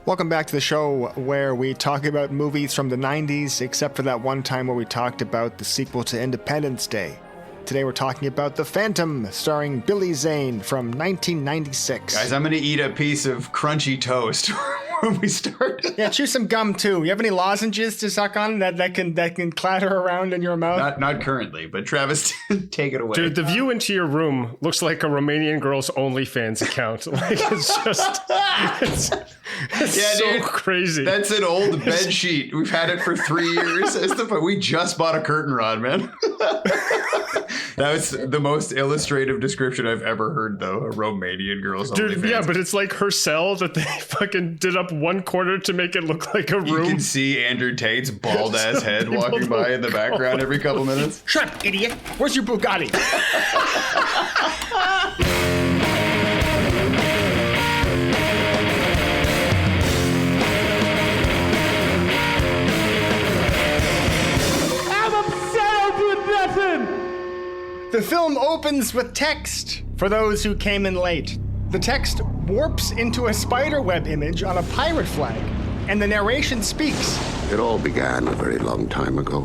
Welcome back to the show where we talk about movies from the 90s, except for that one time where we talked about the sequel to Independence Day. Today we're talking about The Phantom, starring Billy Zane from 1996. Guys, I'm going to eat a piece of crunchy toast when we start. Yeah, chew some gum too. You have any lozenges to suck on that can clatter around in your mouth? Not currently, but Travis, take it away. Dude, the view into your room looks like a Romanian girl's OnlyFans account. Like, it's just... It's yeah, so dude, crazy. That's an old bed sheet. We've had it for 3 years. We just bought a curtain rod, man. That was the most illustrative description I've ever heard, though. A Romanian girl's Dude, OnlyFans. yeah, but it's like her cell that they fucking did up one corner to make it look like a room. You can see Andrew Tate's bald-ass head walking by in the background every couple minutes. Shut up, idiot. Where's your Bugatti? The film opens with text for those who came in late. The text warps into a spiderweb image on a pirate flag, and the narration speaks. It all began a very long time ago,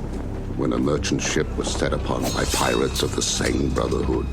when a merchant ship was set upon by pirates of the Sang Brotherhood.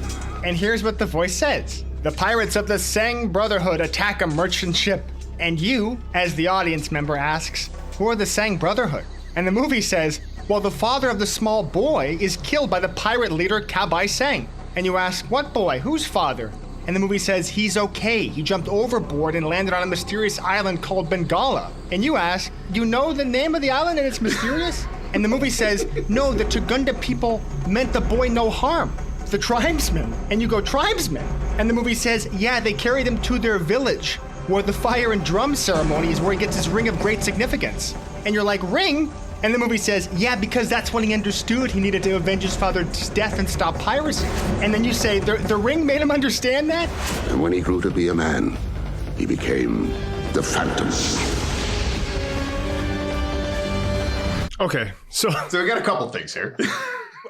And here's what the voice says. The pirates of the Sang Brotherhood attack a merchant ship, and you, as the audience member, asks, who are the Sang Brotherhood? And the movie says, well, the father of the small boy is killed by the pirate leader Kabai Sang. And you ask, what boy? Whose father? And the movie says, he's okay. He jumped overboard and landed on a mysterious island called Bengala. And you ask, you know the name of the island and it's mysterious? And the movie says, no, the Tugunda people meant the boy no harm. The tribesmen. And you go, tribesmen? And the movie says, yeah, they carried him to their village, where the fire and drum ceremony is where he gets his ring of great significance. And you're like, ring? And the movie says, yeah, because that's when he understood he needed to avenge his father's death and stop piracy. And then you say, the ring made him understand that? And when he grew to be a man, he became the Phantom. Okay, so we got a couple things here.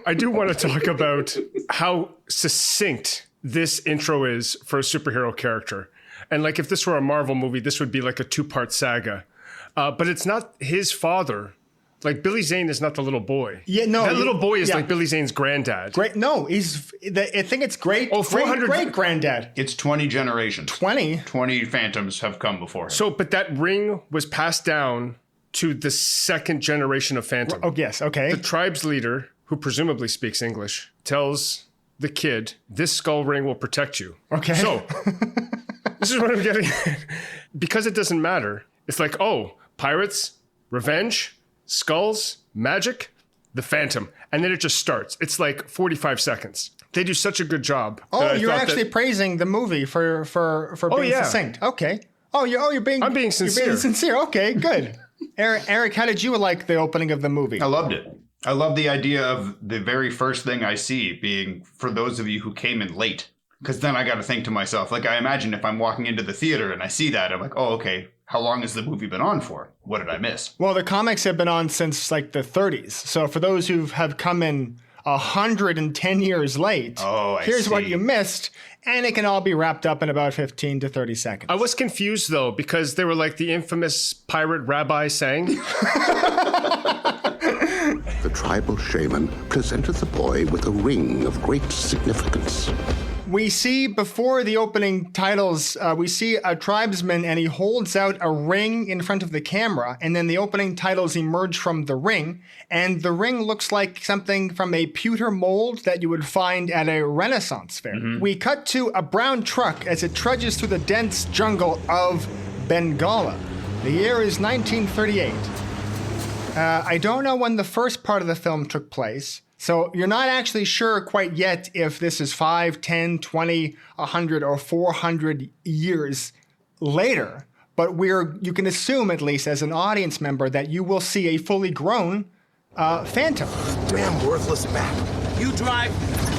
I do want to talk about how succinct this intro is for a superhero character. And like if this were a Marvel movie, this would be like a 2-part saga. But it's not his father. Like, Billy Zane is not the little boy. Yeah, no. That little boy is like Billy Zane's granddad. Great. No, I think it's great. 400 great granddad. It's 20 generations. 20? 20 Phantoms have come before him. So, but that ring was passed down to the second generation of Phantom. Oh, yes, okay. The tribe's leader, who presumably speaks English, tells the kid, this skull ring will protect you. Okay. So, this is what I'm getting at. Because it doesn't matter, it's like, oh, pirates, revenge, skulls, magic, the Phantom. And then it just starts. It's like 45 seconds. They do such a good job. Oh, you're actually praising the movie for being succinct. Okay. You're being... I'm being sincere. You're being sincere. Okay, good. Eric, how did you like the opening of the movie? I loved it. I love the idea of the very first thing I see being for those of you who came in late. Because then I got to think to myself, like I imagine if I'm walking into the theater and I see that, I'm like, oh, okay, how long has the movie been on for? What did I miss? Well, the comics have been on since like the 30s. So for those who have come in 110 years late, here's what you missed. And it can all be wrapped up in about 15 to 30 seconds. I was confused, though, because they were like the infamous pirate Rabbi Sang. The tribal shaman presented the boy with a ring of great significance. We see before the opening titles, we see a tribesman and he holds out a ring in front of the camera, and then the opening titles emerge from the ring, and the ring looks like something from a pewter mold that you would find at a Renaissance fair. Mm-hmm. We cut to a brown truck as it trudges through the dense jungle of Bengala. The year is 1938. I don't know when the first part of the film took place, so you're not actually sure quite yet if this is 5, 10, 20, 100, or 400 years later. But you can assume, at least as an audience member, that you will see a fully grown Phantom. Damn worthless map. You drive,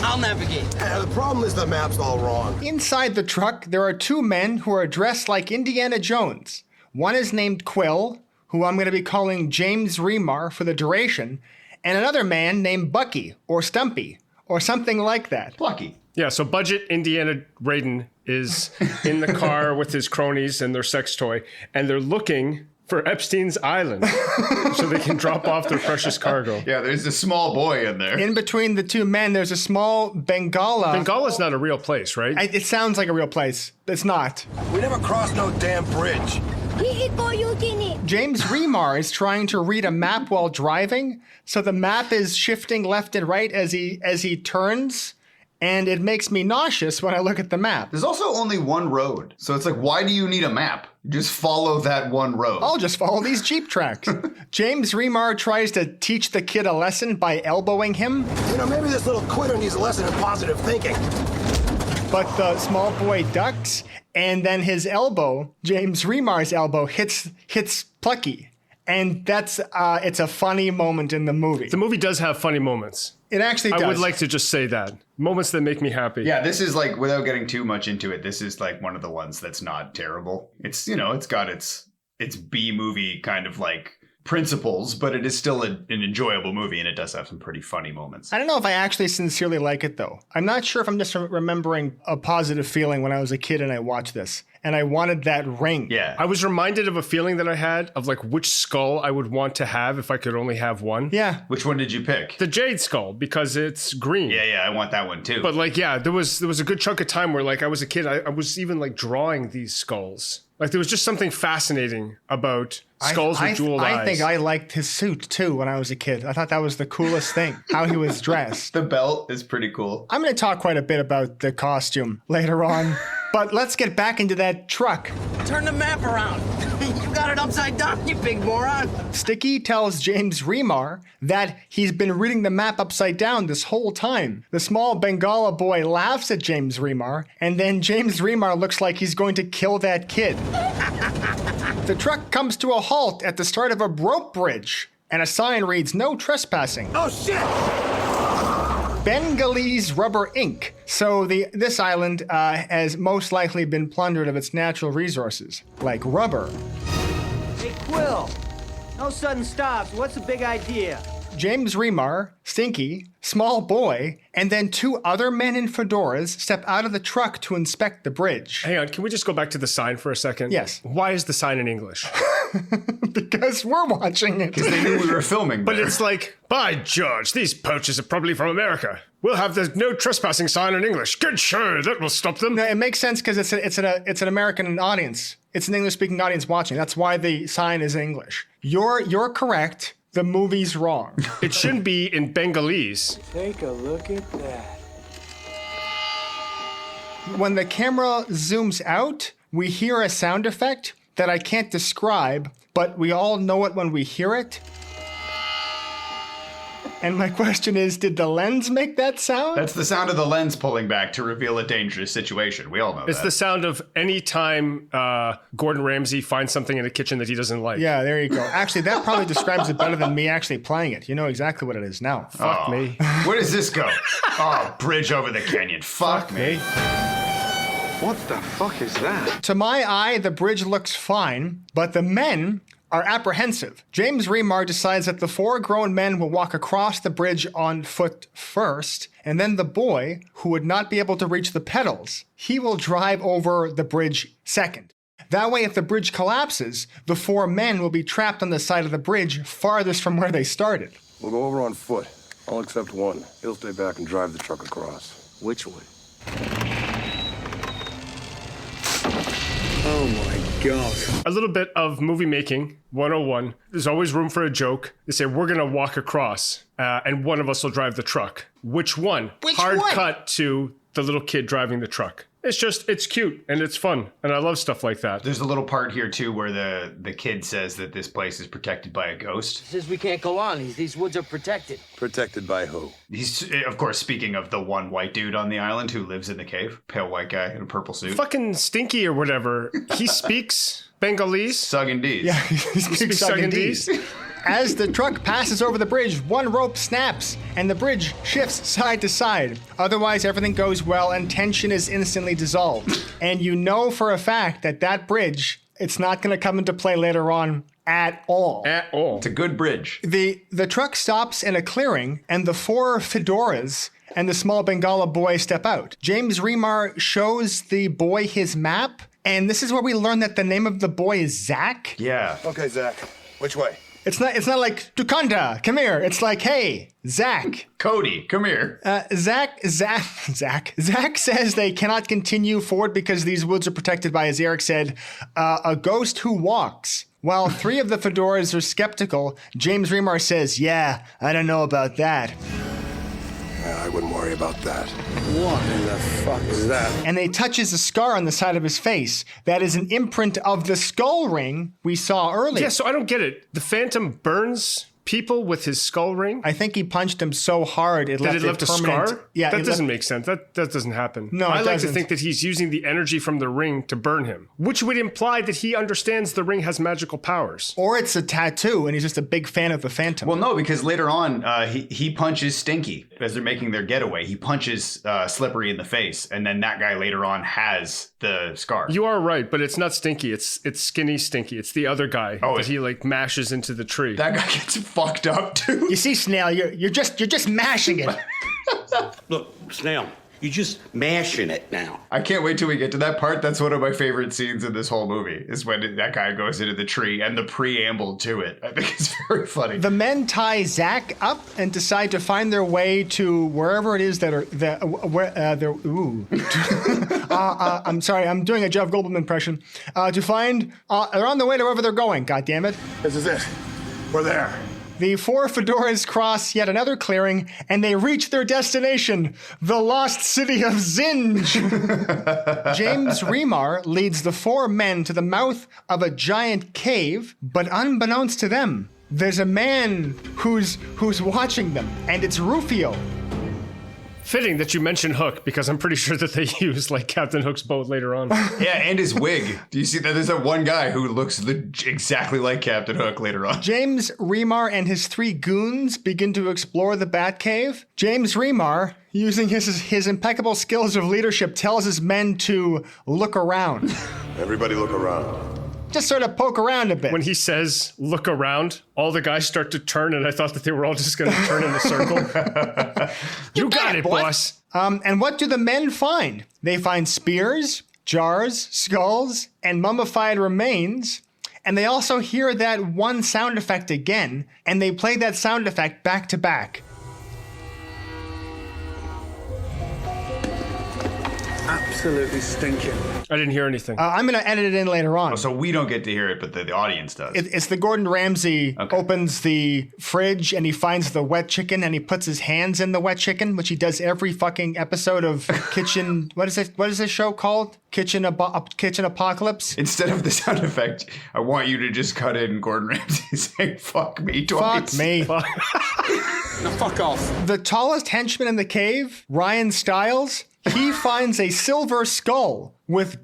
I'll navigate. The problem is the map's all wrong. Inside the truck, there are two men who are dressed like Indiana Jones. One is named Quill, who I'm going to be calling James Remar for the duration, and another man named Bucky, or Stumpy, or something like that. Plucky. Yeah, so budget Indiana Raiden is in the car with his cronies and their sex toy, and they're looking for Epstein's Island so they can drop off their precious cargo. Yeah, there's a small boy in there. In between the two men, there's a small Bengala. Bengala's not a real place, right? It sounds like a real place. It's not. We never crossed no damn bridge. James Remar is trying to read a map while driving, so the map is shifting left and right as he turns, and it makes me nauseous when I look at the map. There's also only one road. So it's like, why do you need a map? Just follow that one road. I'll just follow these Jeep tracks. James Remar tries to teach the kid a lesson by elbowing him. You know, maybe this little quitter needs a lesson in positive thinking. But the small boy ducks, and then his elbow, James Remar's elbow, hits Plucky. And that's it's a funny moment in the movie. The movie does have funny moments. It actually does. I would like to just say that. Moments that make me happy. Yeah, this is like, without getting too much into it, this is like one of the ones that's not terrible. It's, you know, it's got its B-movie kind of like principles, but it is still an enjoyable movie, and it does have some pretty funny moments. I don't know if I actually sincerely like it, though. I'm not sure if I'm just remembering a positive feeling when I was a kid and I watched this. And I wanted that ring. Yeah. I was reminded of a feeling that I had of like which skull I would want to have if I could only have one. Yeah. Which one did you pick? The jade skull, because it's green. Yeah, I want that one too. But like, yeah, there was a good chunk of time where like I was a kid, I was even like drawing these skulls. Like there was just something fascinating about skulls with jeweled eyes. I think I liked his suit too when I was a kid. I thought that was the coolest thing, how he was dressed. The belt is pretty cool. I'm going to talk quite a bit about the costume later on. But let's get back into that truck. Turn the map around. You got it upside down, you big moron. Sticky tells James Remar that he's been reading the map upside down this whole time. The small Bengala boy laughs at James Remar, and then James Remar looks like he's going to kill that kid. The truck comes to a halt at the start of a rope bridge, and a sign reads, "No trespassing." Oh, shit! Bengalese rubber ink. So this island has most likely been plundered of its natural resources, like rubber. Hey, Quill. No sudden stops. What's the big idea? James Remar, Stinky, Small Boy, and then two other men in fedoras step out of the truck to inspect the bridge. Hang on, can we just go back to the sign for a second? Yes. Why is the sign in English? Because we're watching it. Because they knew we were filming But there. it's like, by George, these poachers are probably from America. We'll have the no trespassing sign in English. Good show, that will stop them. No, it makes sense because it's an American audience. It's an English-speaking audience watching. That's why the sign is English. You're correct. The movie's wrong. It shouldn't be in Bengalese. Take a look at that. When the camera zooms out, we hear a sound effect that I can't describe, but we all know it when we hear it. And my question is, did the lens make that sound? That's the sound of the lens pulling back to reveal a dangerous situation. We all know It's that. the sound of any time Gordon Ramsay finds something in the kitchen that he doesn't like. Yeah, there you go. Actually, that probably describes it better than me actually playing it. You know exactly what it is now. Fuck me. Where does this go? Oh, bridge over the canyon. Fuck me. What the fuck is that? To my eye, the bridge looks fine, but the men are apprehensive. James Remar decides that the four grown men will walk across the bridge on foot first, and then the boy, who would not be able to reach the pedals, he will drive over the bridge second. That way, if the bridge collapses, the four men will be trapped on the side of the bridge farthest from where they started. We'll go over on foot. All except one. He'll stay back and drive the truck across. Which one? Oh my God. A little bit of movie making 101. There's always room for a joke. They say, we're going to walk across, and one of us will drive the truck. Which one? Which Hard one? cut to the little kid driving the truck. It's cute, and it's fun, and I love stuff like that. There's a little part here, too, where the kid says that this place is protected by a ghost. Says we can't go on. These woods are protected. Protected by who? He's, of course, speaking of the one white dude on the island who lives in the cave. Pale white guy in a purple suit. Fucking Stinky or whatever. He speaks Bengalese. Suggandese. Yeah, he speaks Suggandese. As the truck passes over the bridge, one rope snaps, and the bridge shifts side to side. Otherwise, everything goes well, and tension is instantly dissolved. And you know for a fact that bridge, it's not going to come into play later on at all. At all. It's a good bridge. The truck stops in a clearing, and the 4 fedoras and the small Bengala boy step out. James Remar shows the boy his map, and this is where we learn that the name of the boy is Zach. Yeah. Okay, Zach. Which way? It's not like Dukanda, come here. It's like, hey, Zach. Cody, come here. Zach says they cannot continue forward because these woods are protected by, as Eric said, a ghost who walks. While 3 of the fedoras are skeptical, James Remar says, yeah, I don't know about that. I wouldn't worry about that. What in the fuck is that? And they touches a scar on the side of his face. That is an imprint of the skull ring we saw earlier. Yeah, so I don't get it. The Phantom burns people with his skull ring? I think he punched him so hard it left a scar? Yeah, that doesn't make sense. That doesn't happen. No, I like doesn't. to think that he's using the energy from the ring to burn him, which would imply that he understands the ring has magical powers. Or it's a tattoo, and he's just a big fan of the Phantom. Well, no, because later on, he punches Stinky as they're making their getaway. He punches Slippery in the face, and then that guy later on has the scar. You are right, but it's not Stinky. It's Skinny Stinky. It's the other guy that he like mashes into the tree. That guy gets fucked up too. You see, Snail, you're just mashing it. Look, Snail, you're just mashing it now. I can't wait till we get to that part. That's one of my favorite scenes in this whole movie, is when that guy goes into the tree and the preamble to it. I think it's very funny. The men tie Zach up and decide to find their way to wherever it is that are they're. Ooh, I'm sorry, I'm doing a Jeff Goldblum impression. To find they're on the way to wherever they're going. God damn it! This is it. We're there. The 4 fedoras cross yet another clearing, and they reach their destination, the lost city of Zinj. James Remar leads the 4 men to the mouth of a giant cave, but unbeknownst to them, there's a man who's watching them, and it's Rufio. Fitting that you mentioned Hook, because I'm pretty sure that they use like Captain Hook's boat later on. Yeah, and his wig. Do you see that? There's that one guy who looks exactly like Captain Hook later on. James Remar and his 3 goons begin to explore the Batcave. James Remar, using his impeccable skills of leadership, tells his men to look around. Everybody look around. Just sort of poke around a bit. When he says, look around, all the guys start to turn, and I thought that they were all just going to turn in a circle. You got it, boss. And what do the men find? They find spears, jars, skulls, and mummified remains. And they also hear that one sound effect again, and they play that sound effect back to back. Absolutely stinking. I didn't hear anything. I'm going to edit it in later on. So we don't get to hear it, but the audience does. It's the Gordon Ramsay opens the fridge and he finds the wet chicken and he puts his hands in the wet chicken, which he does every fucking episode of Kitchen. What is this show called? Kitchen Apocalypse. Instead of the sound effect, I want you to just cut in Gordon Ramsay saying "fuck me" twice. Fuck me. Now fuck off. The tallest henchman in the cave, Ryan Stiles, he finds a silver skull with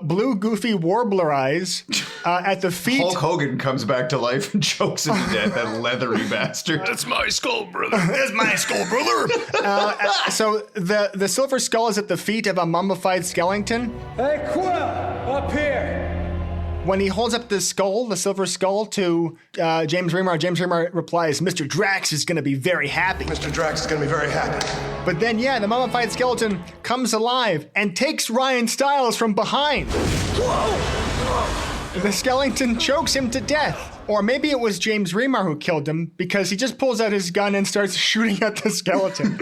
blue goofy warbler eyes at the feet. Hulk Hogan comes back to life and chokes him to death, that leathery bastard. That's my skull, brother. That's my skull, brother. So the silver skull is at the feet of a mummified skeleton. Hey, Quill, up here. When he holds up the silver skull to James Remar replies, "Mr. Drax is going to be very happy." Mr. Drax is going to be very happy. But then, the mummified skeleton comes alive and takes Ryan Stiles from behind. The skeleton chokes him to death. Or maybe it was James Remar who killed him, because he just pulls out his gun and starts shooting at the skeleton.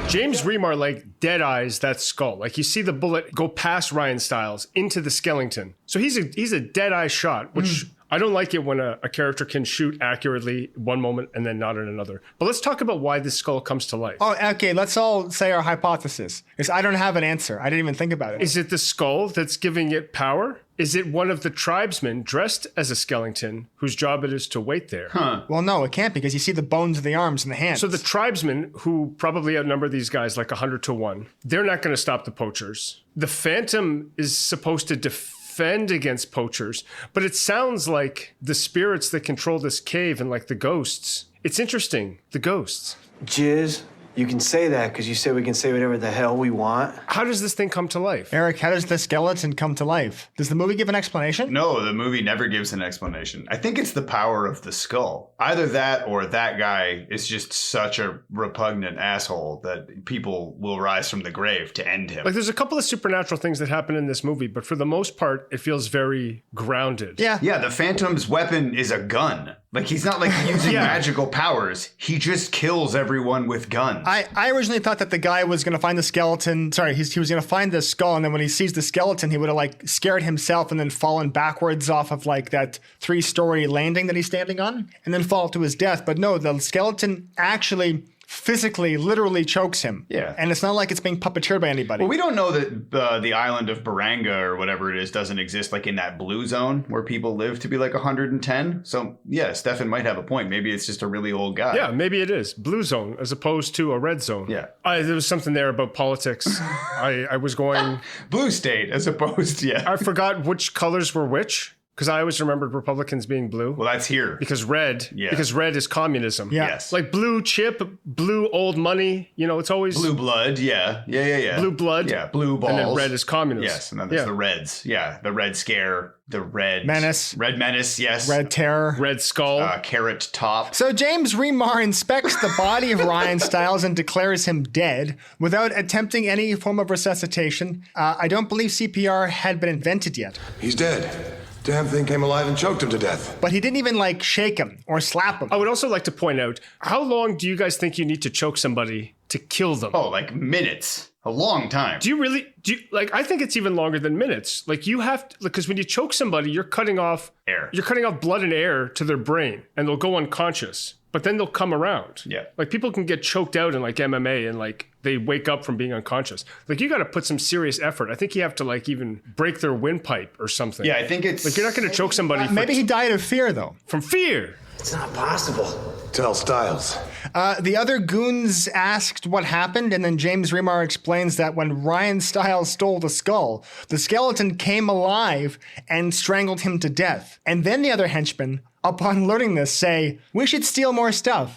James Remar like dead eyes that skull. Like you see the bullet go past Ryan Stiles into the skeleton. So he's a dead eye shot, which I don't like it when a character can shoot accurately one moment and then not in another. But let's talk about why this skull comes to life. Oh, okay, let's all say our hypothesis. Because I don't have an answer. I didn't even think about it. Is it the skull that's giving it power? Is it one of the tribesmen dressed as a skeleton whose job it is to wait there? Well, no, it can't, because you see the bones of the arms and the hands. So the tribesmen, who probably outnumber these guys like 100 to 1, they're not going to stop the poachers. The Phantom is supposed to defend against poachers, but it sounds like the spirits that control this cave and like the ghosts. It's interesting, the ghosts. Jizz, You can say that because you say we can say whatever the hell we want. How does this thing come to life? Eric, how does the skeleton come to life? Does the movie give an explanation? No, the movie never gives an explanation. I think it's the power of the skull. Either that or that guy is just such a repugnant asshole that people will rise from the grave to end him. Like, there's a couple of supernatural things that happen in this movie, but for the most part, it feels very grounded. Yeah. Yeah, the Phantom's weapon is a gun. Like, he's not like using magical powers. He just kills everyone with guns. I originally thought that the guy was going to find the skeleton. Sorry, he was going to find the skull, and then when he sees the skeleton, he would have like scared himself and then fallen backwards off of like that 3-story landing that he's standing on, and then fall to his death. But no, the skeleton actually physically, literally chokes him. Yeah. And it's not like it's being puppeteered by anybody. Well, we don't know that the island of Baranga or whatever it is doesn't exist like in that blue zone where people live to be like 110. So yeah, Stefan might have a point. Maybe it's just a really old guy. Yeah, maybe it is. Blue zone as opposed to a red zone. Yeah. There was something there about politics. I was going... Blue state as opposed to, yeah. I forgot which colors were which. Because I always remembered Republicans being blue. Well, that's here. Because red is communism. Yeah. Yes. Like blue chip, blue old money. You know, it's always... Blue blood, yeah. Blue blood. Yeah, blue balls. And then red is communism. Yes, and then there's the Reds. Yeah, the Red Scare, the Red... Menace. Red Menace, yes. Red Terror. Red Skull. Carrot Top. So James Remar inspects the body of Ryan Stiles and declares him dead without attempting any form of resuscitation. I don't believe CPR had been invented yet. He's dead. Damn thing came alive and choked him to death. But he didn't even like shake him or slap him. I would also like to point out, how long do you guys think you need to choke somebody to kill them? Oh, like minutes. A long time. I think it's even longer than minutes. Like you have to, because when you choke somebody, you're cutting off air. You're cutting off blood and air to their brain and they'll go unconscious. But then they'll come around. Yeah. Like people can get choked out in like MMA and like they wake up from being unconscious. Like you got to put some serious effort. I think you have to like even break their windpipe or something. Yeah, I think it's... Like you're not going to choke somebody Maybe he died of fear though. From fear. It's not possible. Tell Stiles. The other goons asked what happened, and then James Remar explains that when Ryan Stiles stole the skull, the skeleton came alive and strangled him to death. And then the other henchmen, upon learning this, say, "We should steal more stuff."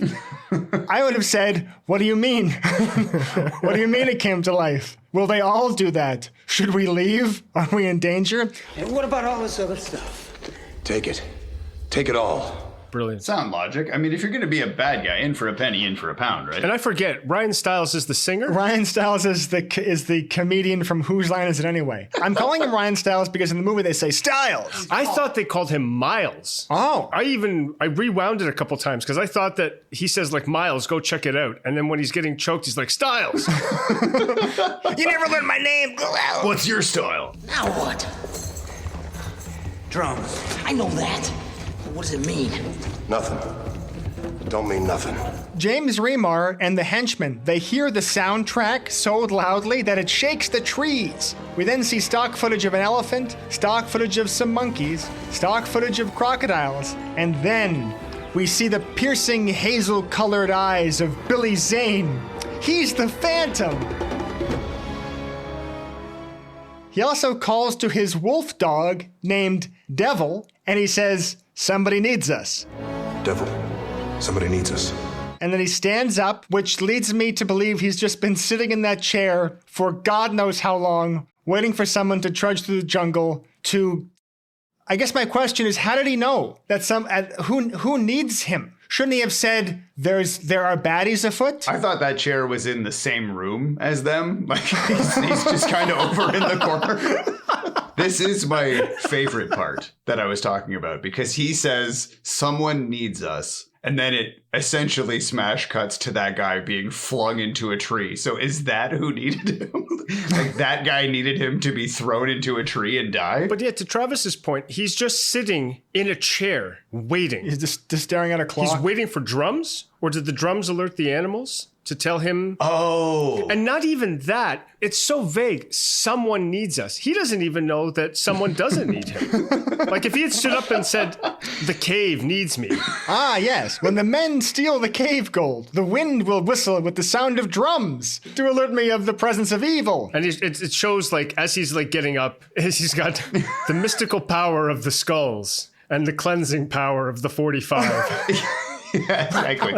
I would have said, "What do you mean? What do you mean it came to life? Will they all do that? Should we leave? Are we in danger?" And what about all this other stuff? Take it. Take it all. Brilliant. Sound logic. I mean, if you're going to be a bad guy, in for a penny, in for a pound, right? And I forget, Ryan Stiles is the singer? Ryan Stiles is the comedian from Whose Line Is It Anyway? I'm calling him Ryan Stiles because in the movie they say Stiles. I thought they called him Miles. Oh. I rewound it a couple times because I thought that he says like, "Miles, go check it out." And then when he's getting choked, he's like, "Stiles." You never learned my name. Go out. What's your style? Now what? Drums. I know that. What does it mean? Nothing. Don't mean nothing. James Remar and the henchmen, they hear the soundtrack so loudly that it shakes the trees. We then see stock footage of an elephant, stock footage of some monkeys, stock footage of crocodiles, and then we see the piercing hazel-colored eyes of Billy Zane. He's the Phantom. He also calls to his wolf dog named Devil, and he says, "Somebody needs us." Devil, somebody needs us. And then he stands up, which leads me to believe he's just been sitting in that chair for God knows how long, waiting for someone to trudge through the jungle to... I guess my question is, how did he know that who needs him? Shouldn't he have said, there are baddies afoot? I thought that chair was in the same room as them. Like, he's just kind of over in the corner. This is my favorite part that I was talking about because he says, "Someone needs us." And then it essentially smash cuts to that guy being flung into a tree. So is that who needed him? Like that guy needed him to be thrown into a tree and die? But yeah, to Travis's point, he's just sitting in a chair waiting. He's just staring at a clock. He's waiting for drums? Or did the drums alert the animals to tell him? Oh. And not even that. It's so vague. Someone needs us. He doesn't even know that someone doesn't need him. Like if he had stood up and said, "The cave needs me." Ah, yes. When the men steal the cave gold, the wind will whistle with the sound of drums to alert me of the presence of evil. And it shows like as he's like getting up, he's got the mystical power of the skulls and the cleansing power of the 45. Yeah, exactly.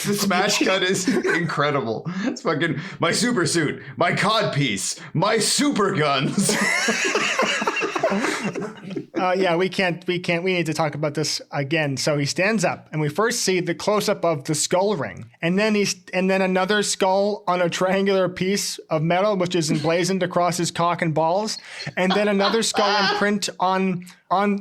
The smash cut is incredible. It's fucking my super suit, my codpiece, my super guns. Yeah, we need to talk about this again. So he stands up and we first see the close up of the skull ring and then another skull on a triangular piece of metal, which is emblazoned across his cock and balls. And then another skull imprint on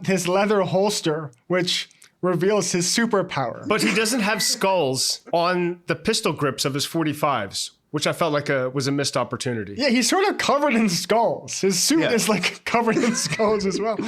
his leather holster, which reveals his superpower. But he doesn't have skulls on the pistol grips of his 45s, which I felt like was a missed opportunity. Yeah, he's sort of covered in skulls. His suit is like covered in skulls as well.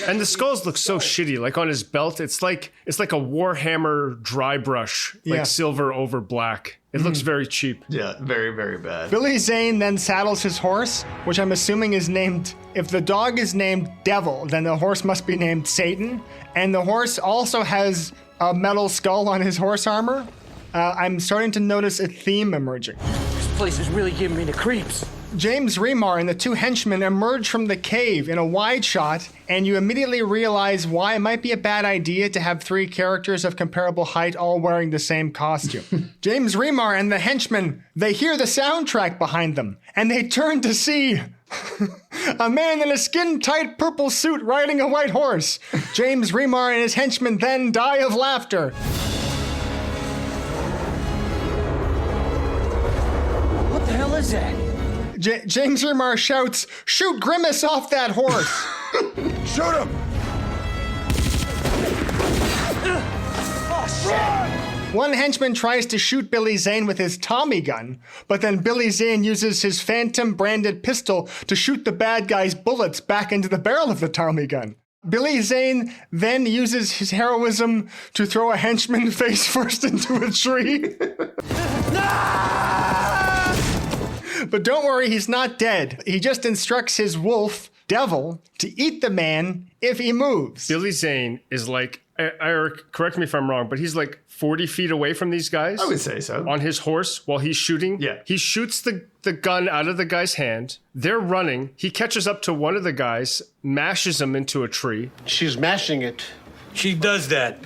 And the skulls look so shitty. Like on his belt, it's like a Warhammer dry brush, like silver over black. It looks very cheap. Yeah, very, very bad. Billy Zane then saddles his horse, which I'm assuming is named, if the dog is named Devil, then the horse must be named Satan. And the horse also has a metal skull on his horse armor. I'm starting to notice a theme emerging. This place is really giving me the creeps. James Remar and the two henchmen emerge from the cave in a wide shot, and you immediately realize why it might be a bad idea to have three characters of comparable height all wearing the same costume. James Remar and the henchmen, they hear the soundtrack behind them, and they turn to see a man in a skin-tight purple suit riding a white horse. James Remar and his henchmen then die of laughter. What the hell is that? James Remar shouts, "Shoot Grimace off that horse!" Shoot him! Oh, shit! One henchman tries to shoot Billy Zane with his Tommy gun, but then Billy Zane uses his Phantom-branded pistol to shoot the bad guy's bullets back into the barrel of the Tommy gun. Billy Zane then uses his heroism to throw a henchman face first into a tree. But don't worry, he's not dead. He just instructs his wolf, Devil, to eat the man if he moves. Billy Zane is like, Eric, correct me if I'm wrong, but he's like 40 feet away from these guys. I would say so. On his horse while he's shooting. Yeah. He shoots the gun out of the guy's hand. They're running. He catches up to one of the guys, mashes him into a tree. She's mashing it. She does that.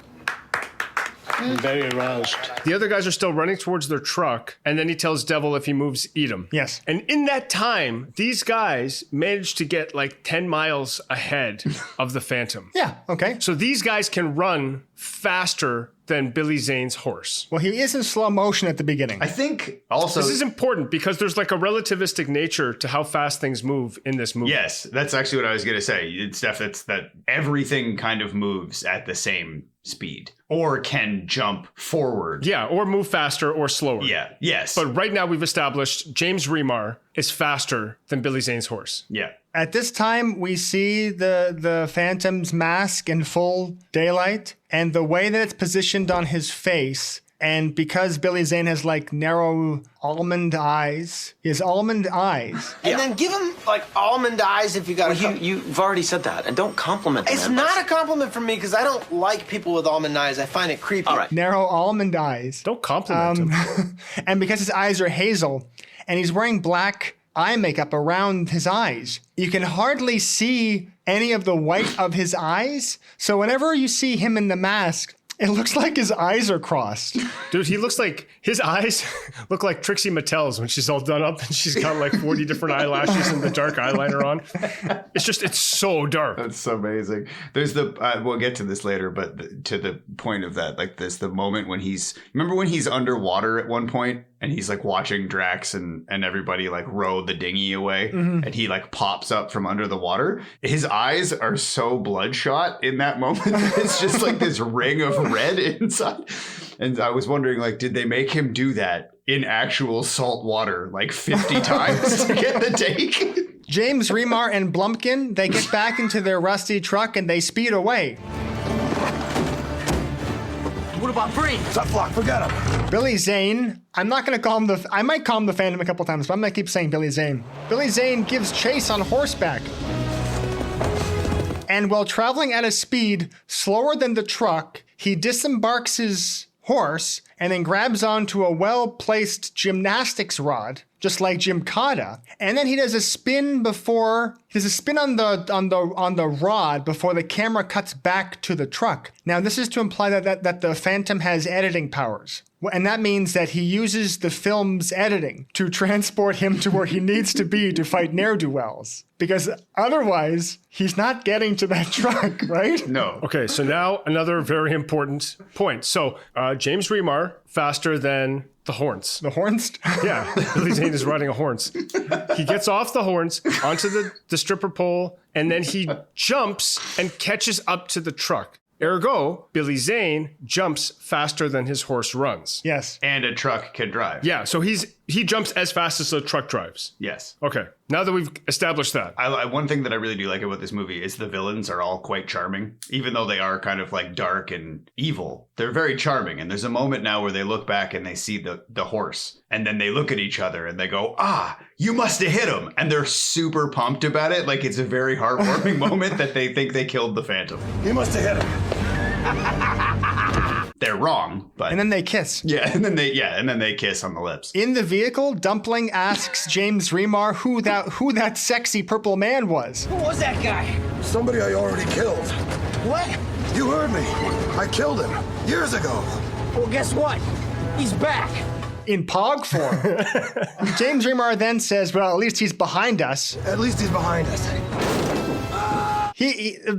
I'm very aroused. The other guys are still running towards their truck, and then he tells Devil if he moves, eat him. Yes. And in that time, these guys managed to get like 10 miles ahead of the Phantom. Yeah, okay. So these guys can run faster than Billy Zane's horse. Well, he is in slow motion at the beginning. I think also... This is important because there's like a relativistic nature to how fast things move in this movie. Yes, that's actually what I was going to say. It's that everything kind of moves at the same speed or can jump forward. Yeah, or move faster or slower. Yeah, yes. But right now we've established James Remar is faster than Billy Zane's horse. Yeah. At this time, we see the Phantom's mask in full daylight, and the way that it's positioned on his face, and because Billy Zane has like narrow almond eyes, he has almond eyes. And then give him like almond eyes if you got. Well, you've already said that, and don't compliment them. It's not a compliment from me because I don't like people with almond eyes. I find it creepy. All right. Narrow almond eyes. Don't compliment him. And because his eyes are hazel, and he's wearing black eye makeup around his eyes, you can hardly see any of the white of his eyes. So whenever you see him in the mask, it looks like his eyes are crossed. Dude, he looks like, his eyes look like Trixie Mattel's when she's all done up and she's got like 40 different eyelashes and the dark eyeliner on. It's so dark. That's so amazing. There's we'll get to this later, but to the point of that, like the moment when remember when he's underwater at one point and he's like watching Drax and everybody like row the dinghy away and he like pops up from under the water. His eyes are so bloodshot in that moment. It's just like this ring of red inside. And I was wondering, like, did they make him do that in actual salt water like 50 times to get the take? James Remar and Blumpkin, they get back into their rusty truck and they speed away. What about Bree? Tough flock, forget him. Billy Zane, I'm not going to call him I might call him the Phantom a couple times, but I'm going to keep saying Billy Zane. Billy Zane gives chase on horseback. And while traveling at a speed slower than the truck, he disembarks his horse and then grabs onto a well-placed gymnastics rod just like Gymkhana. And then he does a spin on the rod before the camera cuts back to the truck. Now, this is to imply that the Phantom has editing powers. And that means that he uses the film's editing to transport him to where he needs to be to fight ne'er-do-wells. Because otherwise, he's not getting to that truck, right? No. Okay, so now another very important point. So James Remar, faster than the Horns. The Horns? Yeah, Billy Zane is riding a Horns. He gets off the Horns onto the stripper pole, and then he jumps and catches up to the truck. Ergo, Billy Zane jumps faster than his horse runs. Yes. And a truck can drive. Yeah, so he jumps as fast as the truck drives. Yes. Okay, now that we've established that. One thing that I really do like about this movie is the villains are all quite charming. Even though they are kind of like dark and evil, they're very charming. And there's a moment now where they look back and they see the horse. And then they look at each other and they go, you must have hit him. And they're super pumped about it. Like, it's a very heartwarming moment that they think they killed the Phantom. You must have hit him. They're wrong, but... And then they kiss. Yeah, and then they kiss on the lips. In the vehicle, Dumpling asks James Remar who that sexy purple man was. Who was that guy? Somebody I already killed. What? You heard me. I killed him years ago. Well, guess what? He's back. In Pog form. James Remar then says, well, at least he's behind us. At least he's behind us.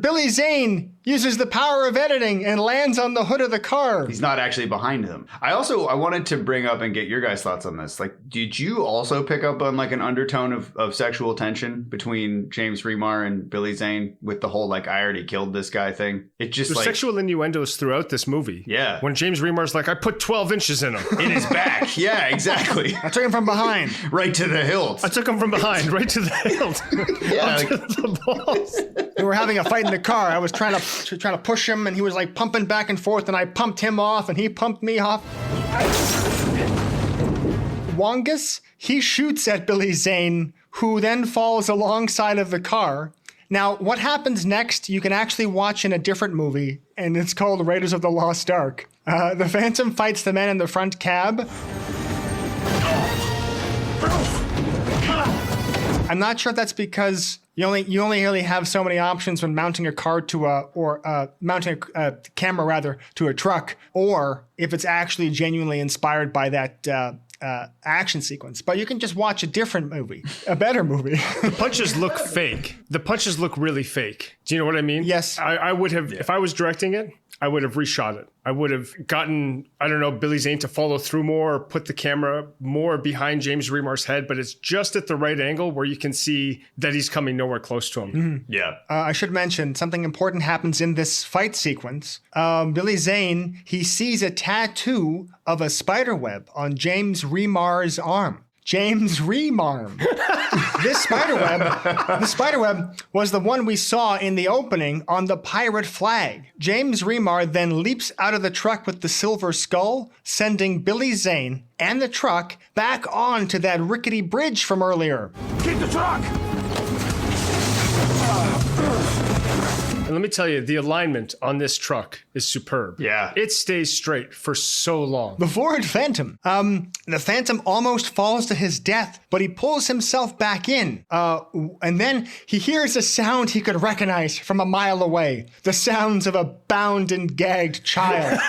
Billy Zane uses the power of editing and lands on the hood of the car. He's not actually behind them. I wanted to bring up and get your guys' thoughts on this. Like, did you also pick up on like an undertone of sexual tension between James Remar and Billy Zane with the whole like I already killed this guy thing? It just There's like sexual innuendos throughout this movie. Yeah. When James Remar's like, I put 12 inches in him. in his back. Yeah, exactly. I took him from behind. Right to the hilt. I took him from behind, right to the hilt. Yeah, Up to the balls. We were having a fight in the car. I was trying to push him, and he was like pumping back and forth, and I pumped him off, and he pumped me off. Wongus, he shoots at Billy Zane, who then falls alongside of the car. Now, what happens next, you can actually watch in a different movie, and it's called Raiders of the Lost Ark. The Phantom fights the man in the front cab. I'm not sure if that's because you only really have so many options when mounting a car to mounting a camera rather to a truck, or if it's actually genuinely inspired by that action sequence. But you can just watch a different movie, a better movie. The punches look fake. The punches look really fake. Do you know what I mean? Yes. I would have, if I was directing it, I would have reshot it. I would have gotten, I don't know, Billy Zane to follow through more, or put the camera more behind James Remar's head, but it's just at the right angle where you can see that he's coming nowhere close to him. Mm-hmm. Yeah. I should mention something important happens in this fight sequence. Billy Zane, he sees a tattoo of a spider web on James Remar's arm. James Remar. This spider web was the one we saw in the opening on the pirate flag. James Remar then leaps out of the truck with the silver skull, sending Billy Zane and the truck back onto that rickety bridge from earlier. Keep the truck! And let me tell you, the alignment on this truck is superb. Yeah. It stays straight for so long. The Ford Phantom. The Phantom almost falls to his death, but he pulls himself back in. And then he hears a sound he could recognize from a mile away. The sounds of a bound and gagged child.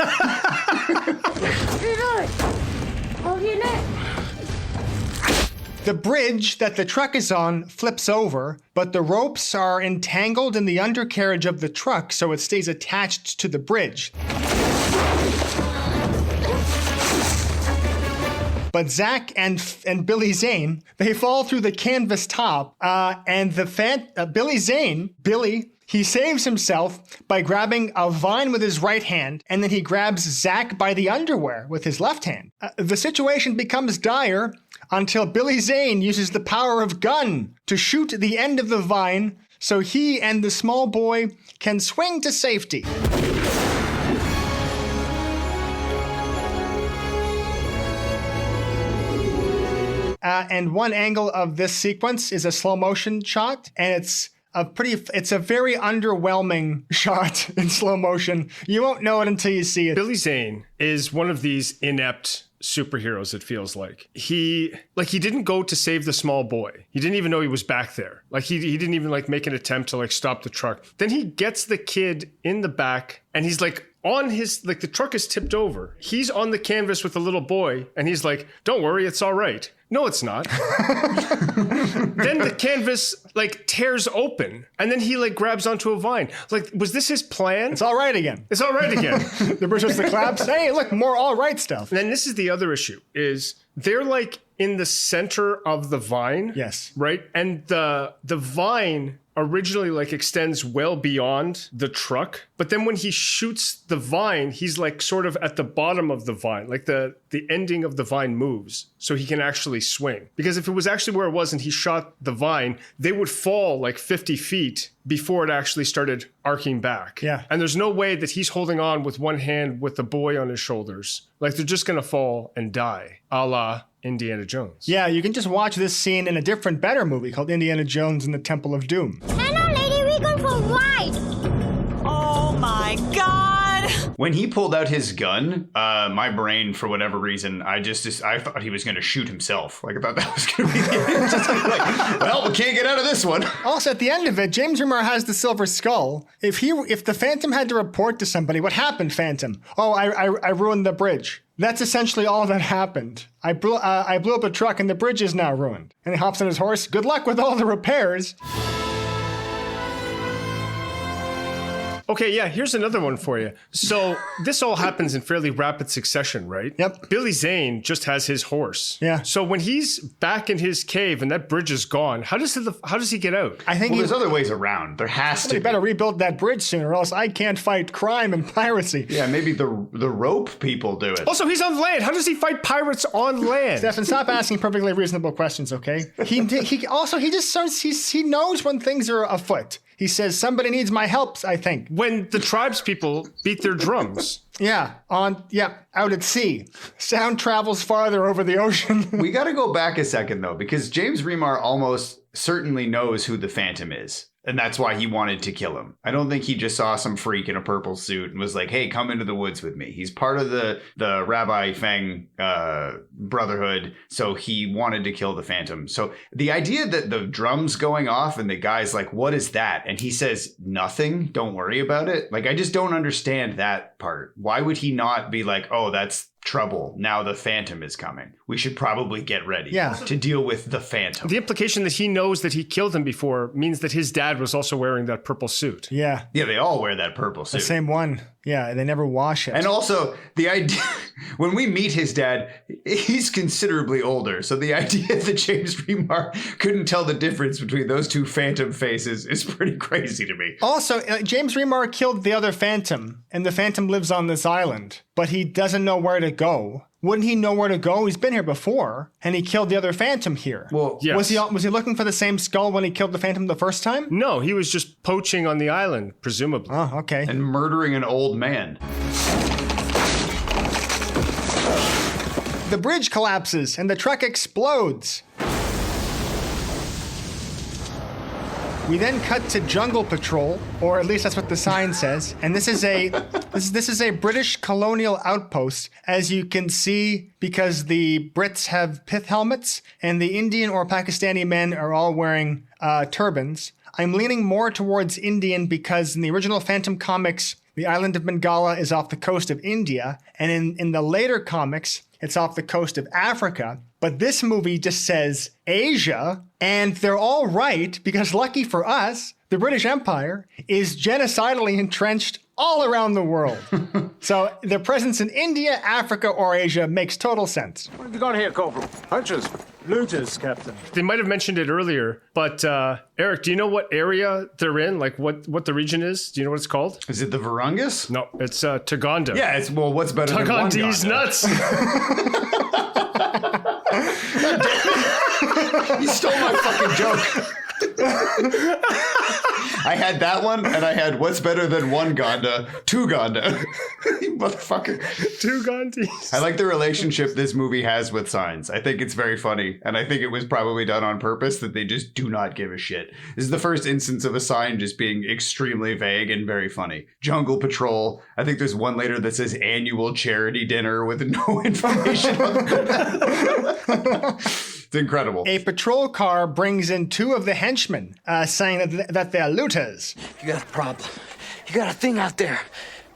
The bridge that the truck is on flips over, but the ropes are entangled in the undercarriage of the truck, so it stays attached to the bridge. But Zach and Billy Zane, they fall through the canvas top, and Billy, he saves himself by grabbing a vine with his right hand, and then he grabs Zach by the underwear with his left hand. The situation becomes dire until Billy Zane uses the power of gun to shoot the end of the vine so he and the small boy can swing to safety. And one angle of this sequence is a slow motion shot, and it's a very underwhelming shot in slow motion. You won't know it until you see it. Billy Zane is one of these inept superheroes, it feels like. He didn't go to save the small boy. He didn't even know he was back there. Like he didn't even like make an attempt to like stop the truck. Then he gets the kid in the back and he's like on his, like the truck is tipped over. He's on the canvas with the little boy and he's like, don't worry, it's all right. No, it's not. Then the canvas like tears open and then he like grabs onto a vine. Like, was this his plan? It's all right again. It's all right again. The bridge was the collapse. Hey, look, more all right stuff. And then this is the other issue is they're like in the center of the vine. Yes. Right? And the vine originally like extends well beyond the truck, but then when he shoots the vine, he's like sort of at the bottom of the vine, like the ending of the vine moves so he can actually swing. Because if it was actually where it was and he shot the vine, they would fall like 50 feet before it actually started arcing back. Yeah. And there's no way that he's holding on with one hand with the boy on his shoulders. Like they're just gonna fall and die, a la Indiana Jones. Yeah, you can just watch this scene in a different, better movie called Indiana Jones and the Temple of Doom. Hello, lady, we're going for a ride. Oh my God. When he pulled out his gun, my brain, for whatever reason, I thought he was going to shoot himself. Like, I thought that was going to be the end. Just like, well, we can't get out of this one. Also, at the end of it, James Remar has the Silver Skull. If the Phantom had to report to somebody, what happened, Phantom? Oh, I ruined the bridge. That's essentially all that happened. I blew up a truck and the bridge is now ruined. And he hops on his horse. Good luck with all the repairs. Okay, yeah, here's another one for you. So this all happens in fairly rapid succession, right? Yep. Billy Zane just has his horse. Yeah. So when he's back in his cave and that bridge is gone, how does he get out? I think there's other ways around. There has to be. better rebuild that bridge soon or else I can't fight crime and piracy. Yeah, maybe the rope people do it. Also, he's on land. How does he fight pirates on land? Stefan, stop asking perfectly reasonable questions, okay? He knows when things are afoot. He says, somebody needs my help, I think. When the tribes people beat their drums. Yeah, out at sea. Sound travels farther over the ocean. We got to go back a second, though, because James Remar almost certainly knows who the Phantom is. And that's why he wanted to kill him. I don't think he just saw some freak in a purple suit and was like, hey, come into the woods with me. He's part of the Rabbi Feng Brotherhood, so he wanted to kill the Phantom. So the idea that the drum's going off and the guy's like, what is that? And he says, nothing, don't worry about it. Like, I just don't understand that part. Why would he not be like, oh, that's trouble. Now the Phantom is coming. We should probably get ready to deal with the Phantom. The implication that he knows that he killed him before means that his dad was also wearing that purple suit. Yeah. Yeah, they all wear that purple suit. The same one. Yeah, they never wash it. And also, the idea, when we meet his dad, he's considerably older. So the idea that James Remar couldn't tell the difference between those two Phantom faces is pretty crazy to me. Also, James Remar killed the other Phantom, and the Phantom lives on this island, but he doesn't know where to go. Wouldn't he know where to go? He's been here before, and he killed the other Phantom here. Well, yes. Was he looking for the same skull when he killed the Phantom the first time? No, he was just poaching on the island, presumably. Oh, okay. And murdering an old man. The bridge collapses, and the truck explodes. We then cut to Jungle Patrol, or at least that's what the sign says. And this is a British colonial outpost, as you can see, because the Brits have pith helmets, and the Indian or Pakistani men are all wearing turbans. I'm leaning more towards Indian because in the original Phantom comics, the island of Bengala is off the coast of India, and in the later comics, it's off the coast of Africa. But this movie just says Asia, and they're all right because lucky for us, the British Empire is genocidally entrenched all around the world. So their presence in India, Africa, or Asia makes total sense. What have you got here, Corporal? Hunches? Looters, Captain. They might have mentioned it earlier, but Eric, do you know what area they're in? Like what the region is? Do you know what it's called? Is it the Virungas? No, it's Taganda. Yeah, what's better than Tagandi's nuts. You stole my fucking joke. I had that one, and I had what's better than one Gonda? Two Gonda. You motherfucker. Two Gondis. I like the relationship this movie has with signs. I think it's very funny, and I think it was probably done on purpose that they just do not give a shit. This is the first instance of a sign just being extremely vague and very funny. Jungle Patrol. I think there's one later that says annual charity dinner with no information on it. It's incredible. A patrol car brings in two of the henchmen, saying that they're looters. You got a problem. You got a thing out there.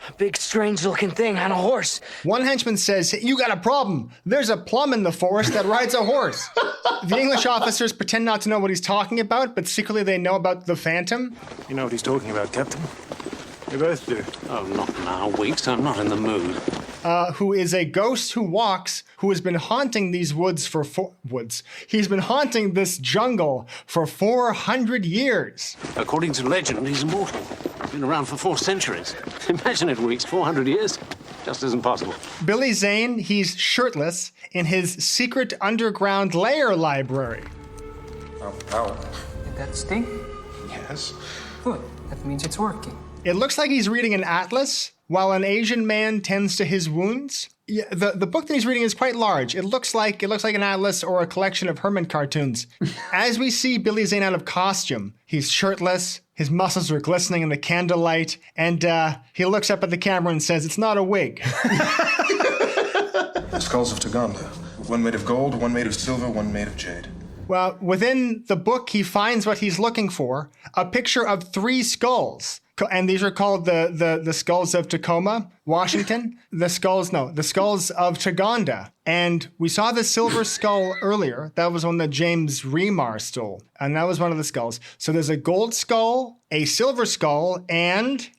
A big, strange-looking thing on a horse. One henchman says, "You got a problem. There's a plum in the forest that rides a horse." The English officers pretend not to know what he's talking about, but secretly they know about the Phantom. You know what he's talking about, Captain? We both do. Oh, not now, Weeks. I'm not in the mood. Who is a ghost who walks, who has been haunting these woods for He's been haunting this jungle for 400 years. According to legend, he's immortal. Been around for 4 centuries. Imagine it, Weeks. 400 years? Just isn't possible. Billy Zane, he's shirtless in his secret underground lair library. Ow. Did that sting? Yes. Good. That means it's working. It looks like he's reading an atlas while an Asian man tends to his wounds. Yeah, the book that he's reading is quite large. It looks like an atlas or a collection of Herman cartoons. As we see Billy Zane out of costume, he's shirtless, his muscles are glistening in the candlelight, and he looks up at the camera and says, "It's not a wig." The skulls of Taganda. One made of gold, one made of silver, one made of jade. Well, within the book, he finds what he's looking for, a picture of 3 skulls. And these are called the skulls of Tacoma, Washington. The skulls of Taganda. And we saw the silver skull earlier. That was one that James Remar stole. And that was one of the skulls. So there's a gold skull, a silver skull, and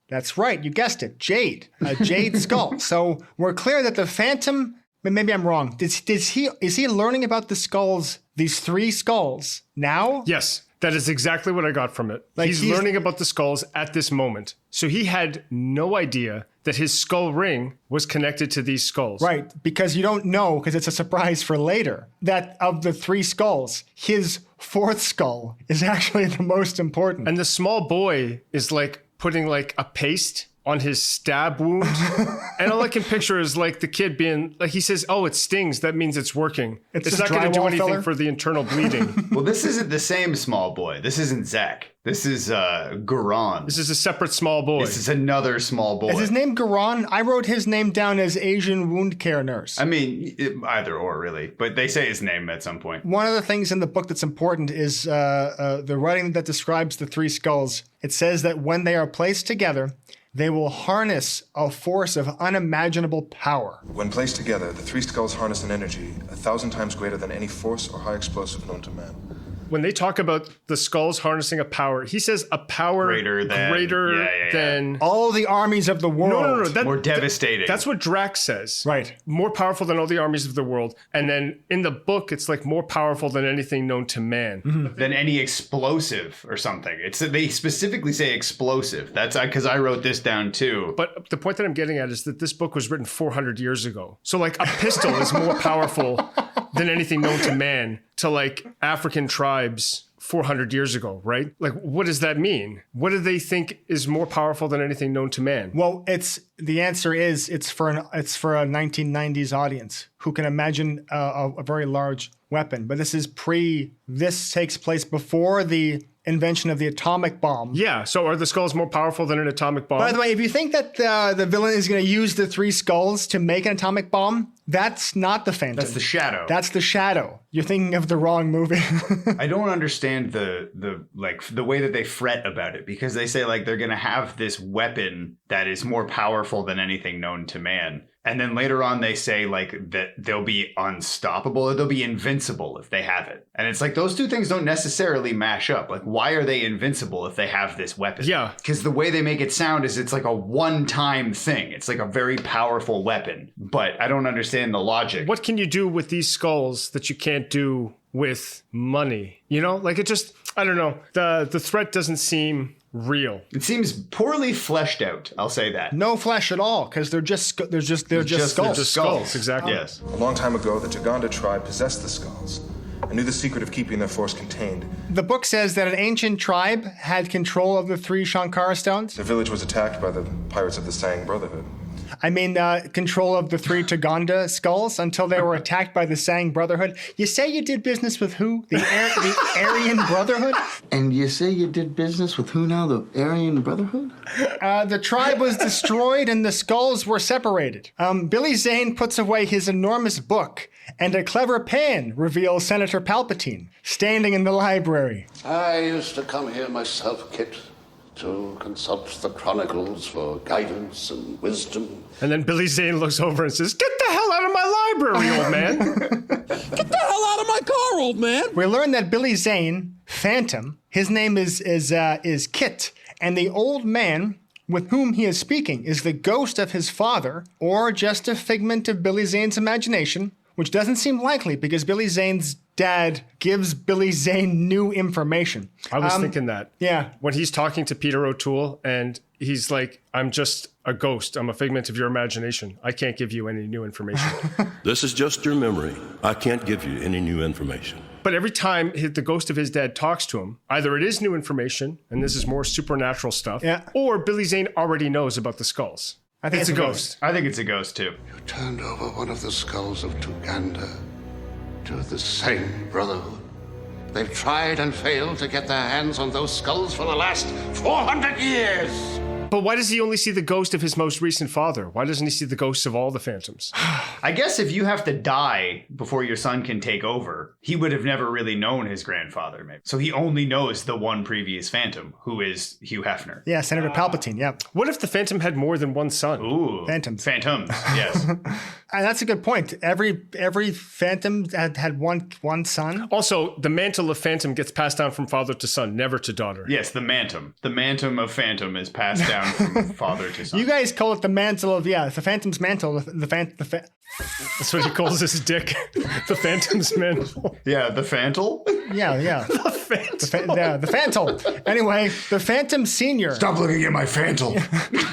that's right, you guessed it, jade. A jade skull. So we're clear that the Phantom, maybe I'm wrong. Is he learning about the skulls, these 3 skulls, now? Yes. That is exactly what I got from it. He's learning about the skulls at this moment. So he had no idea that his skull ring was connected to these skulls. Right, because you don't know, because it's a surprise for later, that of the 3 skulls, his 4th skull is actually the most important. And the small boy is like putting like a paste on his stab wound. And all I can picture is like the kid being like, he says, "Oh, it stings. That means it's working. It's not going to do anything for the internal bleeding." Well, this isn't the same small boy. This isn't Zach. This is Garan. This is a separate small boy. This is another small boy. Is his name Garan? I wrote his name down as Asian wound care nurse. I mean, either or, really. But they say his name at some point. One of the things in the book that's important is the writing that describes the 3 skulls. It says that when they are placed together, they will harness a force of unimaginable power. When placed together, the 3 skulls harness an energy 1,000 times greater than any force or high explosive known to man. When they talk about the skulls harnessing a power, he says a power greater than all the armies of the world. No. More devastating. That's what Drax says. Right. More powerful than all the armies of the world. And then in the book, it's like more powerful than anything known to man. Mm-hmm. Than any explosive or something. They specifically say explosive. That's because I wrote this down too. But the point that I'm getting at is that this book was written 400 years ago. So like a pistol is more powerful than anything known to man to like African tribes 400 years ago, right? Like, what does that mean? What do they think is more powerful than anything known to man? Well, the answer is it's for a 1990s audience who can imagine a very large weapon. But this takes place before the invention of the atomic bomb. Yeah, so are the skulls more powerful than an atomic bomb? By the way, if you think that the villain is going to use the 3 skulls to make an atomic bomb, that's not the Phantom. That's the Shadow. That's the Shadow. You're thinking of the wrong movie. I don't understand the way that they fret about it, because they say like they're going to have this weapon that is more powerful than anything known to man. And then later on, they say like that they'll be unstoppable or they'll be invincible if they have it. And it's like those 2 things don't necessarily mash up. Like, why are they invincible if they have this weapon? Yeah. Because the way they make it sound is it's like a one-time thing. It's like a very powerful weapon. But I don't understand the logic. What can you do with these skulls that you can't do with money? You know, like it just, I don't know. The threat doesn't seem real. It seems poorly fleshed out. I'll say that. No flesh at all, because they're just skulls. They're just skulls, exactly. Yes. A long time ago, the Taganda tribe possessed the skulls, and and knew the secret of keeping their force contained. The book says that an ancient tribe had control of the 3 Shankara stones. The village was attacked by the pirates of the Sang Brotherhood. I mean, control of the 3 Taganda skulls until they were attacked by the Sang Brotherhood. You say you did business with who? The Aryan Brotherhood? And you say you did business with who now? The Aryan Brotherhood? The tribe was destroyed and the skulls were separated. Billy Zane puts away his enormous book, and a clever pen reveals Senator Palpatine standing in the library. I used to come here myself, Kit, to consult the chronicles for guidance and wisdom. And then Billy Zane looks over and says, "Get the hell out of my library, old man." Get the hell out of my car, old man. We learn that Billy Zane, Phantom, his name is Kit, and the old man with whom he is speaking is the ghost of his father, or just a figment of Billy Zane's imagination, which doesn't seem likely because Billy Zane's dad gives Billy Zane new information. I was thinking that. Yeah. When he's talking to Peter O'Toole and he's like, "I'm just a ghost. I'm a figment of your imagination. I can't give you any new information." This is just your memory. I can't give you any new information. But every time the ghost of his dad talks to him, either it is new information, and this is more supernatural stuff, or Billy Zane already knows about the skulls. I think it's a ghost. I think it's a ghost, too. You turned over one of the skulls of Tuganda to the Sang Brotherhood. They've tried and failed to get their hands on those skulls for the last 400 years. But why does he only see the ghost of his most recent father? Why doesn't he see the ghosts of all the Phantoms? I guess if you have to die before your son can take over, he would have never really known his grandfather, maybe. So he only knows the one previous Phantom, who is Hugh Hefner. Yeah, Senator Palpatine, yeah. What if the Phantom had more than one son? Ooh. Phantoms, yes. That's a good point. Every Phantom had one son. Also, the mantle of Phantom gets passed down from father to son, never to daughter. Yes, the Mantom. The Mantom of Phantom is passed down from father to son. You guys call it the mantle of, the Phantom's mantle. That's what he calls his dick. The Phantom's mantle. Yeah, the Phantle? Yeah. The Phantom. The Phantom. Anyway, the Phantom Senior. Stop looking at my Phantom.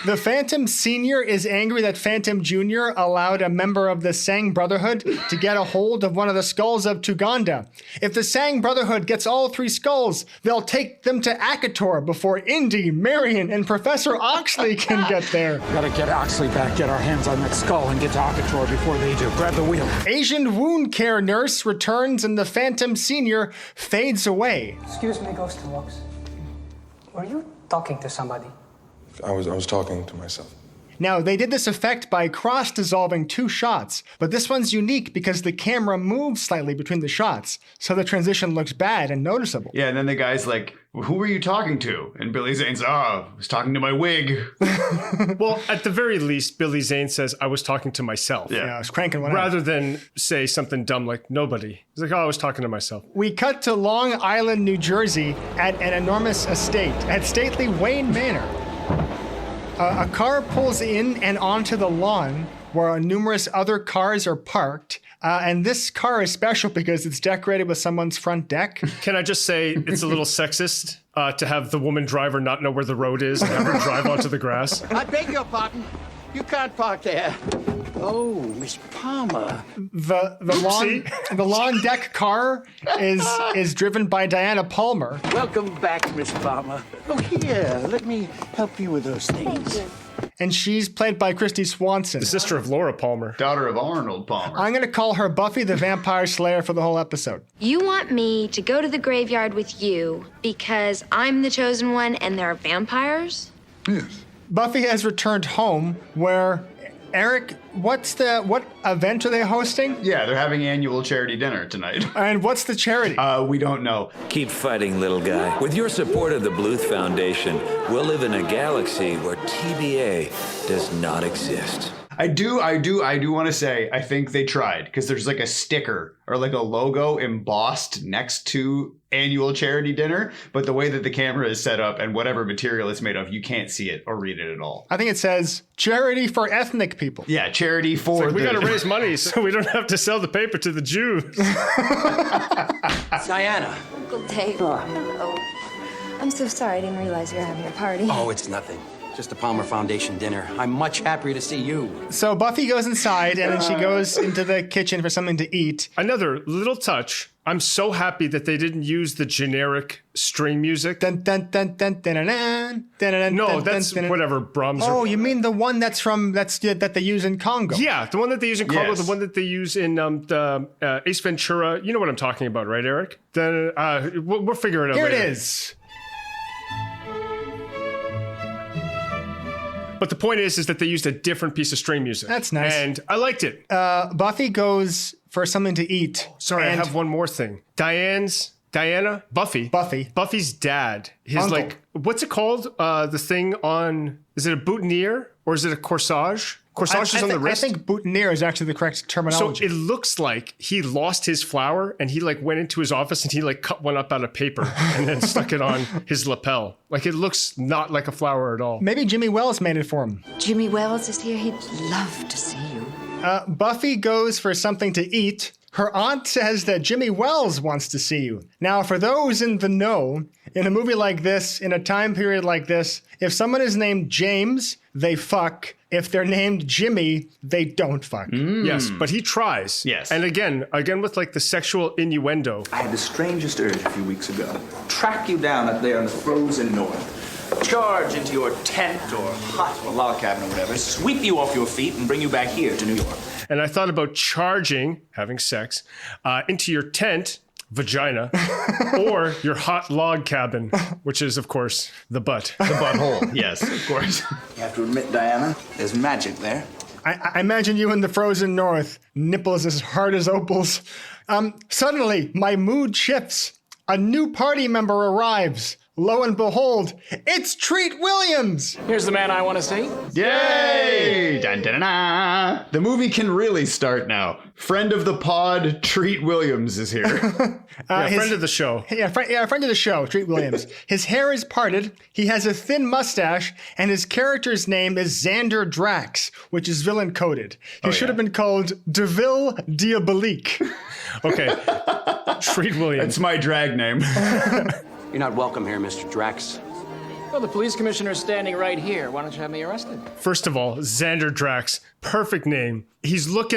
The Phantom Senior is angry that Phantom Junior allowed a member of the Sang Brotherhood to get a hold of one of the skulls of Tuganda. If the Sang Brotherhood gets all 3 skulls, they'll take them to Akator before Indy, Marion, and Professor Oxley can get there. Gotta get Oxley back, get our hands on that skull, and get to Akator before they do. Grab the wheel. Asian wound care nurse returns and the Phantom Senior fades away. Excuse me, Ghost Lux. Were you talking to somebody? I was talking to myself. Now, they did this effect by cross-dissolving 2 shots, but this one's unique because the camera moves slightly between the shots, so the transition looks bad and noticeable. Yeah, and then the guy's like, "Who were you talking to?" And Billy Zane's, I was talking to my wig. Well, at the very least, Billy Zane says, "I was talking to myself." Yeah, I was cranking one out. Rather than say something dumb like nobody. He's like, "Oh, I was talking to myself." We cut to Long Island, New Jersey at an enormous estate at stately Wayne Manor. A car pulls in and onto the lawn where numerous other cars are parked. And this car is special because it's decorated with someone's front deck. Can I just say it's a little sexist to have the woman driver not know where the road is and have her drive onto the grass? I beg your pardon. You can't park there. Oh, Miss Palmer. The lawn deck car is driven by Diana Palmer. Welcome back, Miss Palmer. Oh, here, let me help you with those things. And she's played by Christy Swanson. The sister of Laura Palmer. Daughter of Arnold Palmer. I'm going to call her Buffy the Vampire Slayer for the whole episode. You want me to go to the graveyard with you because I'm the chosen one and there are vampires? Yes. Buffy has returned home where... Eric, what event are they hosting? Yeah, they're having annual charity dinner tonight. And what's the charity? We don't know. Keep fighting, little guy. With your support of the Bluth Foundation, we'll live in a galaxy where TBA does not exist. I do want to say, I think they tried, because there's like a sticker or like a logo embossed next to annual charity dinner, but the way that the camera is set up and whatever material it's made of, you can't see it or read it at all. I think it says charity for ethnic people. Yeah, charity for we got to raise money so we don't have to sell the paper to the Jews. Diana. Uncle Dave. Hello. I'm so sorry. I didn't realize you were having a party. Oh, it's nothing. Just a Palmer Foundation dinner. I'm much happier to see you. So Buffy goes inside, and then she goes into the kitchen for something to eat. Another little touch. I'm so happy that they didn't use the generic string music. Dun, dun, dun, dun, dun, dun, dun, dun, No, dun, that's dun, dun. whatever Brahms. Oh, you mean the one that they use in Congo? Yeah, the one that they use in Congo, Yes. the one that they use in the Ace Ventura. You know what I'm talking about, right, Eric? Then we'll figure it out Here later. it is. But the point is that they used a different piece of string music. That's nice. And I liked it. Buffy goes for something to eat. Sorry, I and have one more thing. Buffy's dad. His Uncle. what's it called? The thing on, is it a boutonniere or is it a corsage? Corsage is on the wrist. I think boutonniere is actually the correct terminology. So it looks like he lost his flower and he went into his office and he cut one up out of paper and then stuck it on his lapel. It looks not like a flower at all. Maybe Jimmy Wells made it for him. Jimmy Wells is here. He'd love to see you. Buffy goes for something to eat. Her aunt says that Jimmy Wells wants to see you. Now, for those in the know, in a movie like this, in a time period like this, if someone is named James, they fuck. If they're named Jimmy, they don't fuck. Yes, but he tries. Yes. And again with the sexual innuendo. I had the strangest urge a few weeks ago. Track you down up there in the frozen north. Charge into your tent or hut or log cabin or whatever. Sweep you off your feet and bring you back here to New York. And I thought about charging, having sex, into your tent, vagina, or your hot log cabin, which is, of course, the butt. The butthole, yes, of course. You have to admit, Diana, there's magic there. I imagine you in the frozen north, nipples as hard as opals. Suddenly, my mood shifts. A new party member arrives. Lo and behold, it's Treat Williams. Here's the man I want to see. Yay! Dun, dun, dun, dun. The movie can really start now. Friend of the pod, Treat Williams is here. Friend of the show. Yeah, friend of the show, Treat Williams. His hair is parted, he has a thin mustache, and his character's name is Xander Drax, which is villain coded. He should have been called DeVille Diabolique. Okay, Treat Williams. That's my drag name. You're not welcome here, Mr. Drax. Well, the police commissioner's standing right here. Why don't you have me arrested? First of all, Xander Drax, perfect name. He's got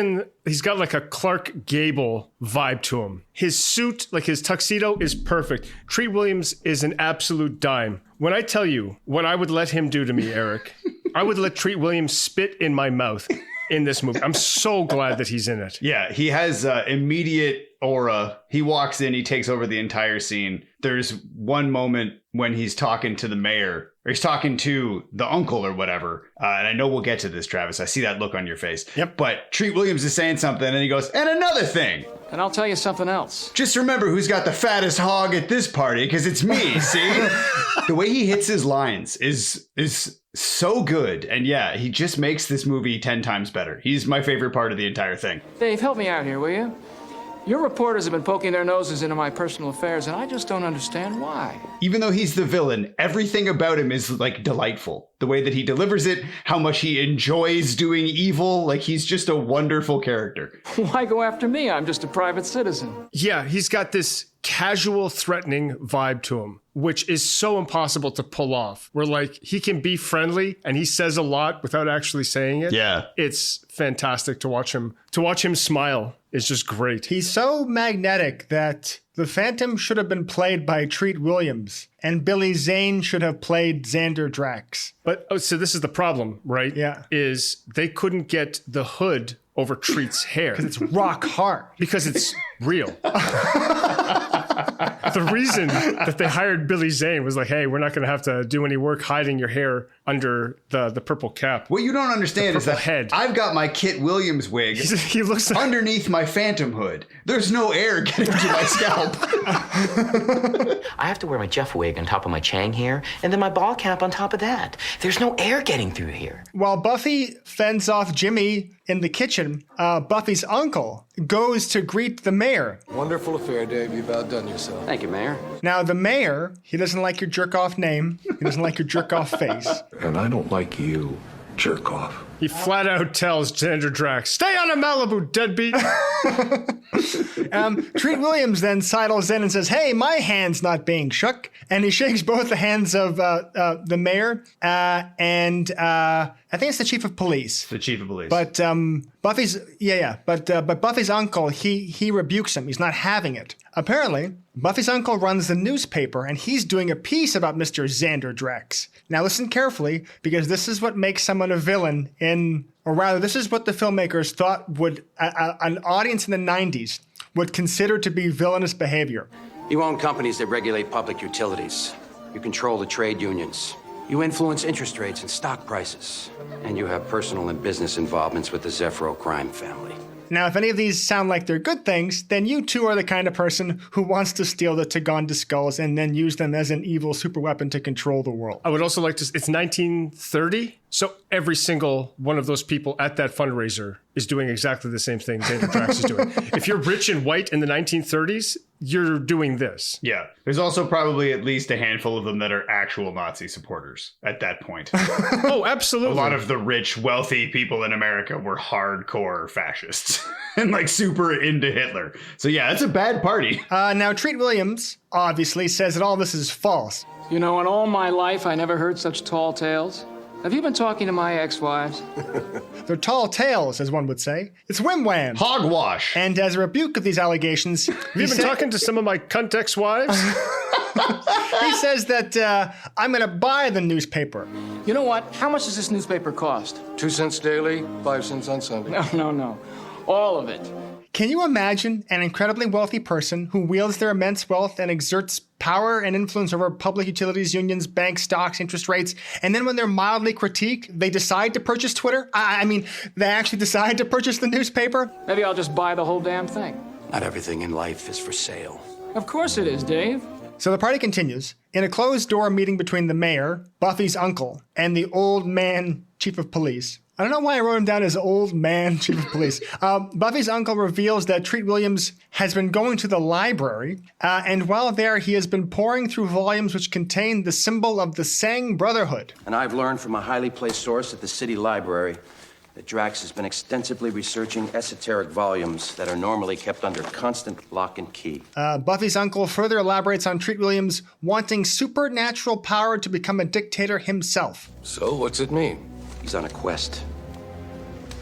a Clark Gable vibe to him. His suit, his tuxedo, is perfect. Treat Williams is an absolute dime. When I tell you what I would let him do to me, Eric, I would let Treat Williams spit in my mouth in this movie. I'm so glad that he's in it. Yeah, he has immediate aura. He walks in, he takes over the entire scene. There's one moment when he's talking to the mayor, or he's talking to the uncle or whatever. And I know we'll get to this, Travis. I see that look on your face. Yep. But Treat Williams is saying something, and he goes, and another thing. And I'll tell you something else. Just remember who's got the fattest hog at this party, because it's me, see? The way he hits his lines is so good. And yeah, he just makes this movie 10 times better. He's my favorite part of the entire thing. Dave, help me out here, will you? Your reporters have been poking their noses into my personal affairs, and I just don't understand why. Even though he's the villain, everything about him is delightful. The way that he delivers it, how much he enjoys doing evil, he's just a wonderful character. Why go after me? I'm just a private citizen. Yeah, he's got this casual, threatening vibe to him, which is so impossible to pull off. Where he can be friendly and he says a lot without actually saying it. Yeah. It's fantastic to watch him. To watch him smile is just great. He's so magnetic that the Phantom should have been played by Treat Williams, and Billy Zane should have played Xander Drax. But, so this is the problem, right? Yeah. Is they couldn't get the hood over Treat's hair. Because it's rock hard. Because it's real. The reason that they hired Billy Zane was hey, we're not going to have to do any work hiding your hair under the purple cap. What you don't understand is that I've got my Kit Williams wig he looks underneath my Phantom hood. There's no air getting to my scalp. I have to wear my Jeff wig on top of my Chang hair, and then my ball cap on top of that. There's no air getting through here. While Buffy fends off Jimmy in the kitchen, Buffy's uncle goes to greet the mayor. Wonderful affair, Dave. You've outdone yourself. Thank you, Mayor. Now, the mayor, he doesn't like your jerk-off name. He doesn't like your jerk-off face. And I don't like you, jerk off. He flat out tells Xander Drax, stay out of Malibu, deadbeat. Treat Williams then sidles in and says, "Hey, my hand's not being shook." And he shakes both the hands of the mayor and I think it's the chief of police. The chief of police. But Buffy's But Buffy's uncle, he rebukes him. He's not having it. Apparently, Buffy's uncle runs the newspaper, and he's doing a piece about Mr. Xander Drax. Now listen carefully, because this is what makes someone a villain or rather, this is what the filmmakers thought would an audience in the 90s would consider to be villainous behavior. You own companies that regulate public utilities. You control the trade unions. You influence interest rates and stock prices. And you have personal and business involvements with the Zephyro crime family. Now, if any of these sound like they're good things, then you too are the kind of person who wants to steal the Taganda skulls and then use them as an evil superweapon to control the world. I would also like to, it's 1930, so every single one of those people at that fundraiser is doing exactly the same thing Xander Drax is doing. If you're rich and white in the 1930s, you're doing this. Yeah. There's also probably at least a handful of them that are actual Nazi supporters at that point. Oh, absolutely. A lot of the rich, wealthy people in America were hardcore fascists and like super into Hitler. So yeah, it's a bad party. Now, Treat Williams obviously says that all this is false. You know, in all my life, I never heard such tall tales. Have you been talking to my ex-wives? They're tall tales, as one would say. It's whim-wham. Hogwash. And as a rebuke of these allegations... Have you been talking to some of my cunt ex-wives? He says that I'm going to buy the newspaper. You know what? How much does this newspaper cost? 2 cents daily, 5 cents on Sunday. No. All of it. Can you imagine an incredibly wealthy person who wields their immense wealth and exerts power and influence over public utilities, unions, banks, stocks, interest rates, and then when they're mildly critiqued, they decide to purchase Twitter? I mean, they actually decide to purchase the newspaper? Maybe I'll just buy the whole damn thing. Not everything in life is for sale. Of course it is, Dave. So the party continues. In a closed-door meeting between the mayor, Buffy's uncle, and the old man chief of police. I don't know why I wrote him down as old man chief of police. Buffy's uncle reveals that Treat Williams has been going to the library, and while there, he has been poring through volumes which contain the symbol of the Sang Brotherhood. And I've learned from a highly placed source at the city library that Drax has been extensively researching esoteric volumes that are normally kept under constant lock and key. Buffy's uncle further elaborates on Treat Williams wanting supernatural power to become a dictator himself. So, what's it mean? He's on a quest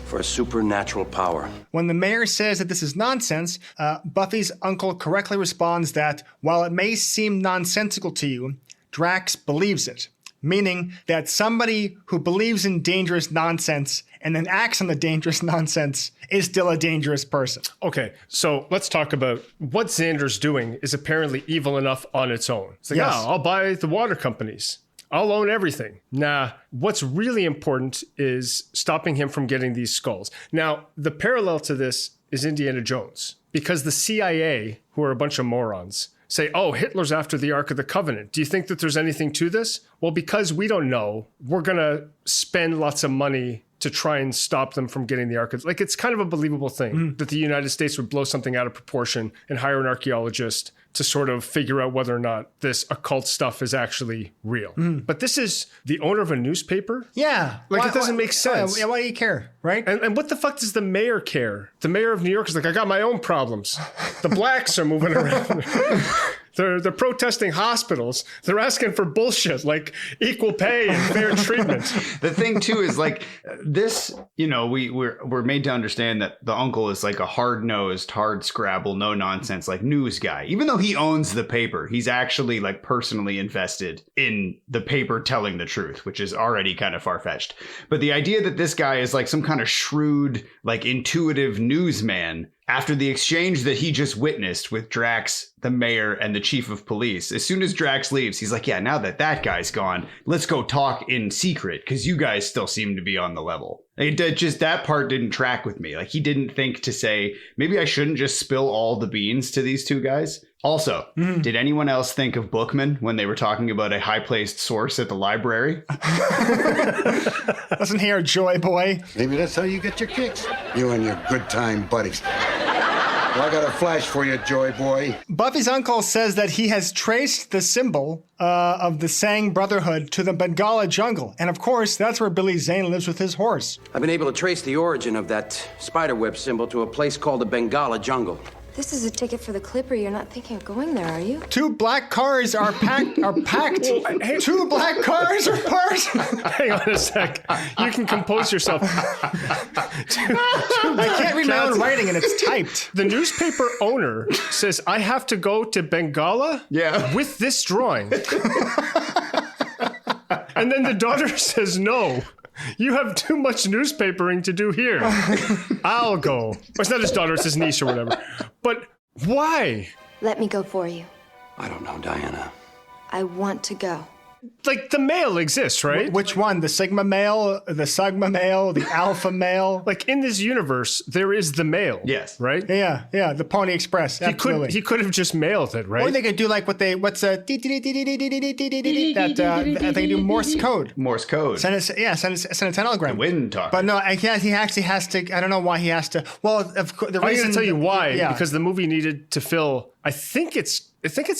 for a supernatural power. When the mayor says that this is nonsense, Buffy's uncle correctly responds that while it may seem nonsensical to you, Drax believes it. Meaning that somebody who believes in dangerous nonsense and then acts on the dangerous nonsense is still a dangerous person. Okay, so let's talk about what Xander's doing is apparently evil enough on its own. It's like, Yes. I'll buy the water companies. I'll own everything. Nah, what's really important is stopping him from getting these skulls. Now, the parallel to this is Indiana Jones, because the CIA, who are a bunch of morons, say, oh, Hitler's after the Ark of the Covenant. Do you think that there's anything to this? Well, because we don't know, we're going to spend lots of money to try and stop them from getting the Ark of... Like, it's kind of a believable thing that the United States would blow something out of proportion and hire an archaeologist to sort of figure out whether or not this occult stuff is actually real. But this is the owner of a newspaper? Yeah. Like, it doesn't make sense. Why do you care, right? And what the fuck does the mayor care? The mayor of New York is like, I got my own problems. The blacks are moving around. They're protesting hospitals. They're asking for bullshit like equal pay and fair treatment. The thing too is like this, you know, we're made to understand that the uncle is like a hard-nosed, hard scrabble, no nonsense, like news guy. Even though he owns the paper, he's actually like personally invested in the paper telling the truth, which is already kind of far-fetched. But the idea that this guy is like some kind of shrewd, like intuitive newsman after the exchange that he just witnessed with Drax, the mayor, and the chief of police, as soon as Drax leaves, he's like, yeah, now that that guy's gone, let's go talk in secret, because you guys still seem to be on the level. That part didn't track with me. Like, he didn't think to say, maybe I shouldn't just spill all the beans to these two guys. Also, did anyone else think of Bookman when they were talking about a high-placed source at the library? Listen here, Joy Boy. Maybe that's how you get your kicks. You and your good time buddies. Well, I got a flash for you, Joy Boy. Buffy's uncle says that he has traced the symbol of the Sang Brotherhood to the Bengala jungle. And of course, that's where Billy Zane lives with his horse. I've been able to trace the origin of that spiderweb symbol to a place called the Bengala jungle. This is a ticket for the Clipper. You're not thinking of going there, are you? 2 black cars are packed. Hey, 2 black cars are parked. Hang on a sec. You can compose yourself. I can't read my own writing, and it's typed. The newspaper owner says, I have to go to Bengala with this drawing. And then the daughter says, no. You have too much newspapering to do here. I'll go. Well, it's not his daughter, it's his niece or whatever. But why? Let me go for you. I don't know, Diana. I want to go. Like, the male exists, right? Which one? The Sigma male, the Sigma male, the Alpha male? Like, in this universe, there is the male. Yes. Right? Yeah, the Pony Express. Absolutely. He could have just mailed it, right? Or they could do like that they do Morse code. Morse code. Send a telegram. Wind talk. But no, he actually has to. I don't know why he has to. Well, of course, the reason. I'm going to tell you why. Yeah. Because the movie needed to fill. I think it's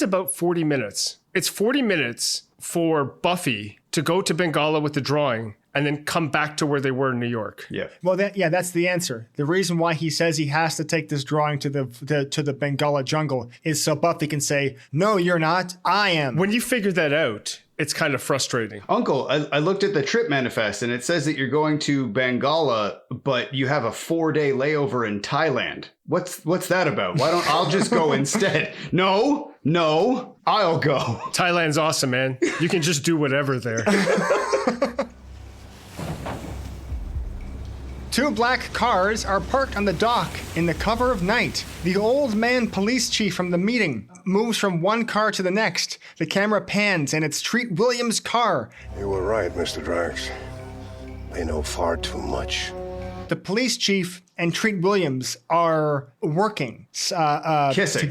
about 40 minutes. It's 40 minutes for Buffy to go to Bengala with the drawing and then come back to where they were in New York. Yeah. Well, that's the answer. The reason why he says he has to take this drawing to the Bengala jungle is so Buffy can say, "No, you're not. I am." When you figure that out, it's kind of frustrating. Uncle, I looked at the trip manifest and it says that you're going to Bengala, but you have a 4-day layover in Thailand. What's that about? Why don't I'll just go instead? No, I'll go. Thailand's awesome, man. You can just do whatever there. 2 black cars are parked on the dock in the cover of night. The old man police chief from the meeting moves from one car to the next. The camera pans and it's Treat Williams' car. You were right, Mr. Drax. They know far too much. The police chief and Treat Williams are working Kissing.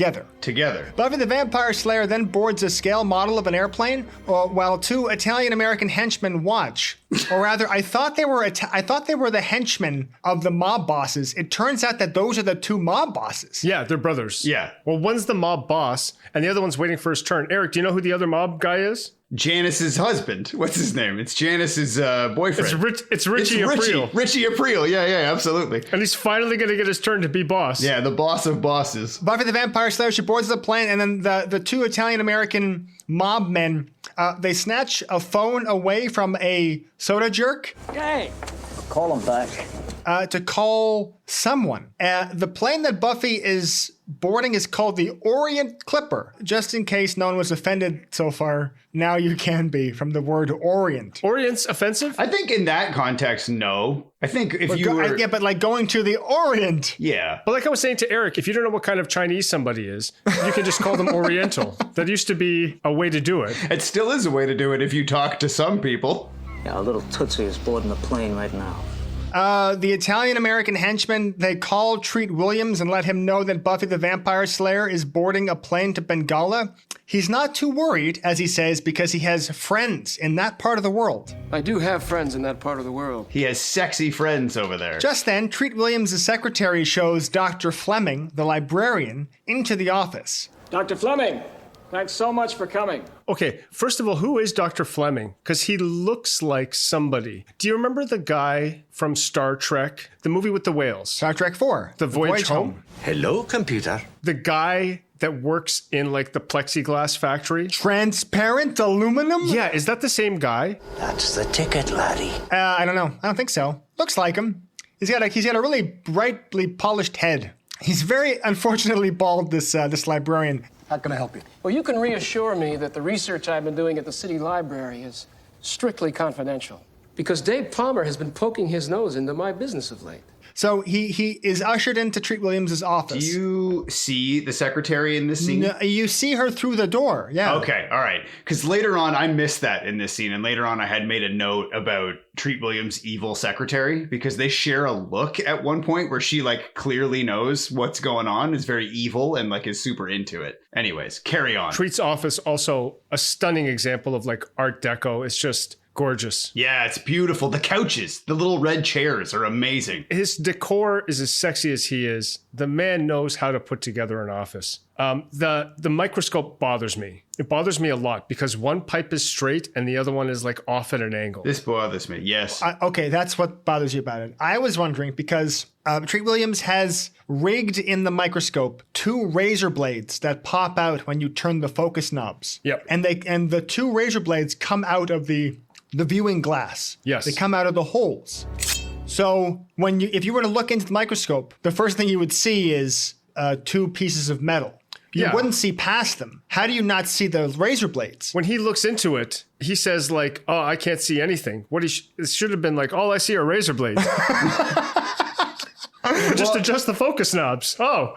Together. Buffy the Vampire Slayer then boards a scale model of an airplane while 2 Italian-American henchmen watch. Or rather, I thought they were the henchmen of the mob bosses. It turns out that those are the 2 mob bosses. Yeah, they're brothers. Yeah. Well, one's the mob boss, and the other one's waiting for his turn. Eric, do you know who the other mob guy is? Janice's husband. What's his name? It's Janice's boyfriend. It's Richie Aprile. Richie Aprile. Yeah, absolutely. And he's finally going to get his turn to be boss. Yeah, the boss of bosses. Buffy the Vampire Slayer, she boards the plane, and then the 2 Italian-American mob men, they snatch a phone away from a soda jerk. Hey, call him back. To call someone. The plane that Buffy is boarding is called the Orient Clipper. Just in case no one was offended so far, now you can be from the word Orient. Orient's offensive? I think in that context, no. I think if you were... Yeah, but like going to the Orient. Yeah. But like I was saying to Eric, if you don't know what kind of Chinese somebody is, you can just call them Oriental. That used to be a way to do it. It still is a way to do it if you talk to some people. Yeah, a little Tootsie is boarding the plane right now. The Italian-American henchmen, they call Treat Williams and let him know that Buffy the Vampire Slayer is boarding a plane to Bengala. He's not too worried, as he says, because he has friends in that part of the world. I do have friends in that part of the world. He has sexy friends over there. Just then, Treat Williams' secretary shows Dr. Fleming, the librarian, into the office. Dr. Fleming, thanks so much for coming. Okay, first of all, who is Dr. Fleming? Because he looks like somebody. Do you remember the guy from Star Trek? The movie with the whales? Star Trek 4. The Voyage Home? Hello, computer. The guy that works in like the plexiglass factory? Transparent aluminum? Yeah, is that the same guy? That's the ticket, laddie. I don't know. I don't think so. Looks like him. He's got a really brightly polished head. He's very unfortunately bald, this librarian. How can I help you? Well, you can reassure me that the research I've been doing at the city library is strictly confidential. Because Dave Palmer has been poking his nose into my business of late. So he is ushered into Treat Williams' office. Do you see the secretary in this scene? No, you see her through the door, yeah. Okay, all right. Because later on, I missed that in this scene. And later on, I had made a note about Treat Williams' evil secretary. Because they share a look at one point where she like clearly knows what's going on, is very evil, and like is super into it. Anyways, carry on. Treat's office, also a stunning example of like Art Deco. It's just gorgeous. Yeah, it's beautiful. The couches, the little red chairs are amazing. His decor is as sexy as he is. The man knows how to put together an office. The microscope bothers me. It bothers me a lot because one pipe is straight and the other one is like off at an angle. This bothers me, yes. Okay, that's what bothers you about it. I was wondering because Treat Williams has rigged in the microscope 2 razor blades that pop out when you turn the focus knobs. Yep. And the 2 razor blades come out of the viewing glass. Yes. They come out of the holes. So if you were to look into the microscope, the first thing you would see is 2 pieces of metal. You wouldn't see past them. How do you not see the razor blades? When he looks into it, he says like, "Oh, I can't see anything." It should have been like, "All I see are razor blades." Just adjust the focus knobs. Oh.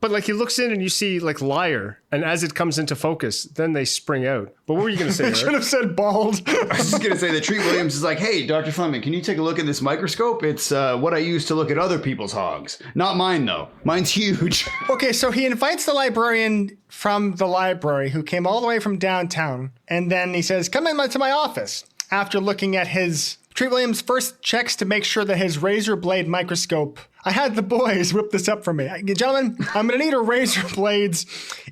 But like he looks in and you see like liar, and as it comes into focus, then they spring out. But what were you going to say? I should have said bald. I was just going to say that Treat Williams is like, "Hey, Dr. Fleming, can you take a look at this microscope? It's what I use to look at other people's hogs. Not mine, though. Mine's huge." Okay, so he invites the librarian from the library who came all the way from downtown, and then he says, "Come into my office." After looking at his... Treat Williams first checks to make sure that his razor blade microscope... I had the boys whip this up for me. "Gentlemen, I'm going to need a razor blades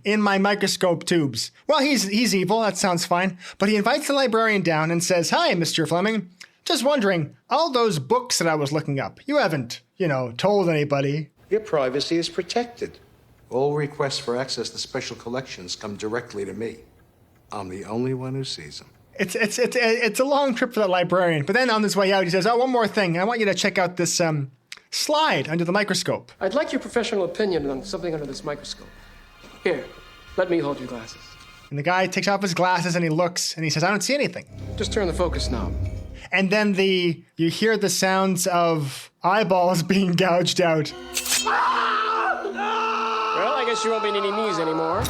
in my microscope tubes." Well, he's evil. That sounds fine. But he invites the librarian down and says, "Hi, Mr. Fleming. Just wondering, all those books that I was looking up, you haven't, told anybody." Your privacy is protected. All requests for access to special collections come directly to me. I'm the only one who sees them. It's a long trip for that librarian. But then on his way out, he says, "Oh, one more thing. I want you to check out this slide under the microscope." I'd like your professional opinion on something under this microscope. Here, let me hold your glasses. And the guy takes off his glasses and he looks and he says, "I don't see anything." Just turn the focus knob. And then you hear the sounds of eyeballs being gouged out. Well, I guess you won't be needing these anymore.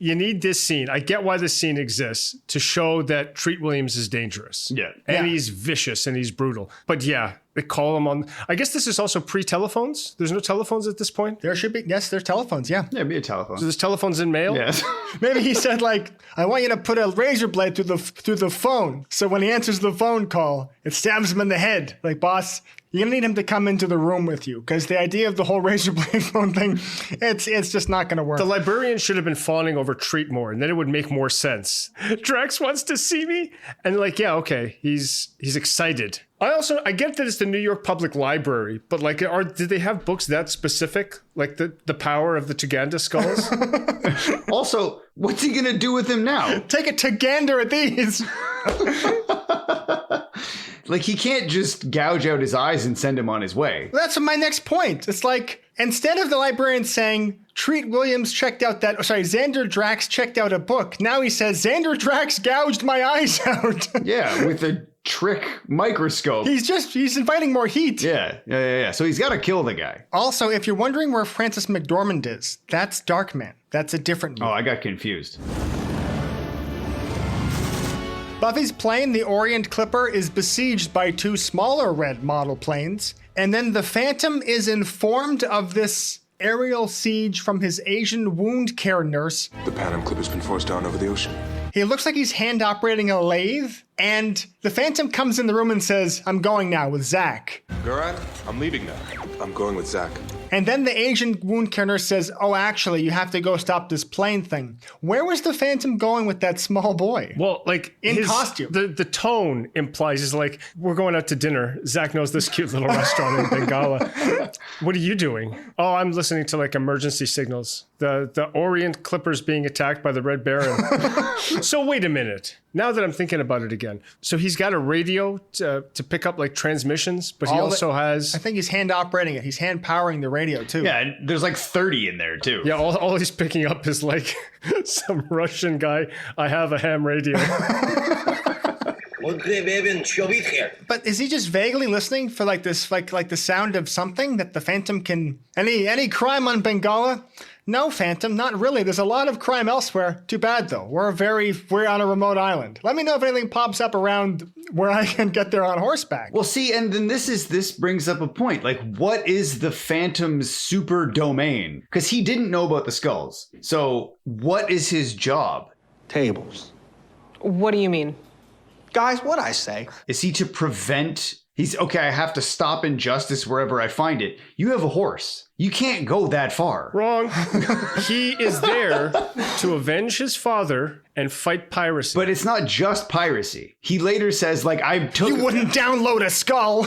You need this scene. I get why this scene exists, to show that Treat Williams is dangerous. Yeah. And he's vicious and he's brutal. But yeah, they call him on... I guess this is also pre-telephones? There's no telephones at this point? There should be. Yes, there's telephones, yeah. Yeah, be a telephone. So there's telephones in mail? Yes. Maybe he said, like, "I want you to put a razor blade through the phone. So when he answers the phone call, it stabs him in the head. Like, boss, you're going to need him to come into the room with you. Because the idea of the whole razor blade phone thing, it's just not going to work." The librarian should have been fawning over Treat more, and then it would make more sense. Drax wants to see me? And like, yeah, okay, he's excited. I get that it's the New York Public Library, but like, did they have books that specific? Like the power of the Tuganda skulls? Also, what's he gonna do with him now? Take a Tugander at these. Like, he can't just gouge out his eyes and send him on his way. That's my next point. It's like, instead of the librarian saying, Treat Williams Xander Drax checked out a book, now he says, Xander Drax gouged my eyes out. Yeah, with a trick microscope. He's inviting more heat. Yeah. So he's got to kill the guy. Also, if you're wondering where Frances McDormand is, that's Darkman. That's a different movie. Oh, I got confused. Buffy's plane, the Orient Clipper, is besieged by 2 smaller red model planes, and then the Phantom is informed of this aerial siege from his Asian wound care nurse. The Panem Clipper's been forced down over the ocean. He looks like he's hand operating a lathe, and the Phantom comes in the room and says, "I'm going now with Zach." Garan, I'm leaving now. I'm going with Zach. And then the Asian wound care nurse says, "Oh, actually, you have to go stop this plane thing." Where was the Phantom going with that small boy? Well, like in costume. The tone implies is like, we're going out to dinner. Zach knows this cute little restaurant in Bengala. What are you doing? Oh, I'm listening to like emergency signals. The Orient Clipper's being attacked by the Red Baron. So wait a minute. Now that I'm thinking about it again. So he's got a radio to pick up like transmissions, but he also has... I think he's hand operating it. He's hand powering the radio too. Yeah, and there's like 30 in there too. Yeah, all he's picking up is like some Russian guy, "I have a ham radio." But is he just vaguely listening for like this, like the sound of something that the Phantom can... Any crime on Bengala? No, Phantom, not really. There's a lot of crime elsewhere. Too bad, though. We're on a remote island. Let me know if anything pops up around where I can get there on horseback. Well, see, and then this brings up a point. Like, what is the Phantom's super domain? Because he didn't know about the skulls. So what is his job? Tables. What do you mean? Guys, what'd I say? Is he to prevent... He's, okay, I have to stop injustice wherever I find it. You have a horse. You can't go that far. Wrong. He is there to avenge his father and fight piracy. But it's not just piracy. He later says, like, I took... You wouldn't download a skull!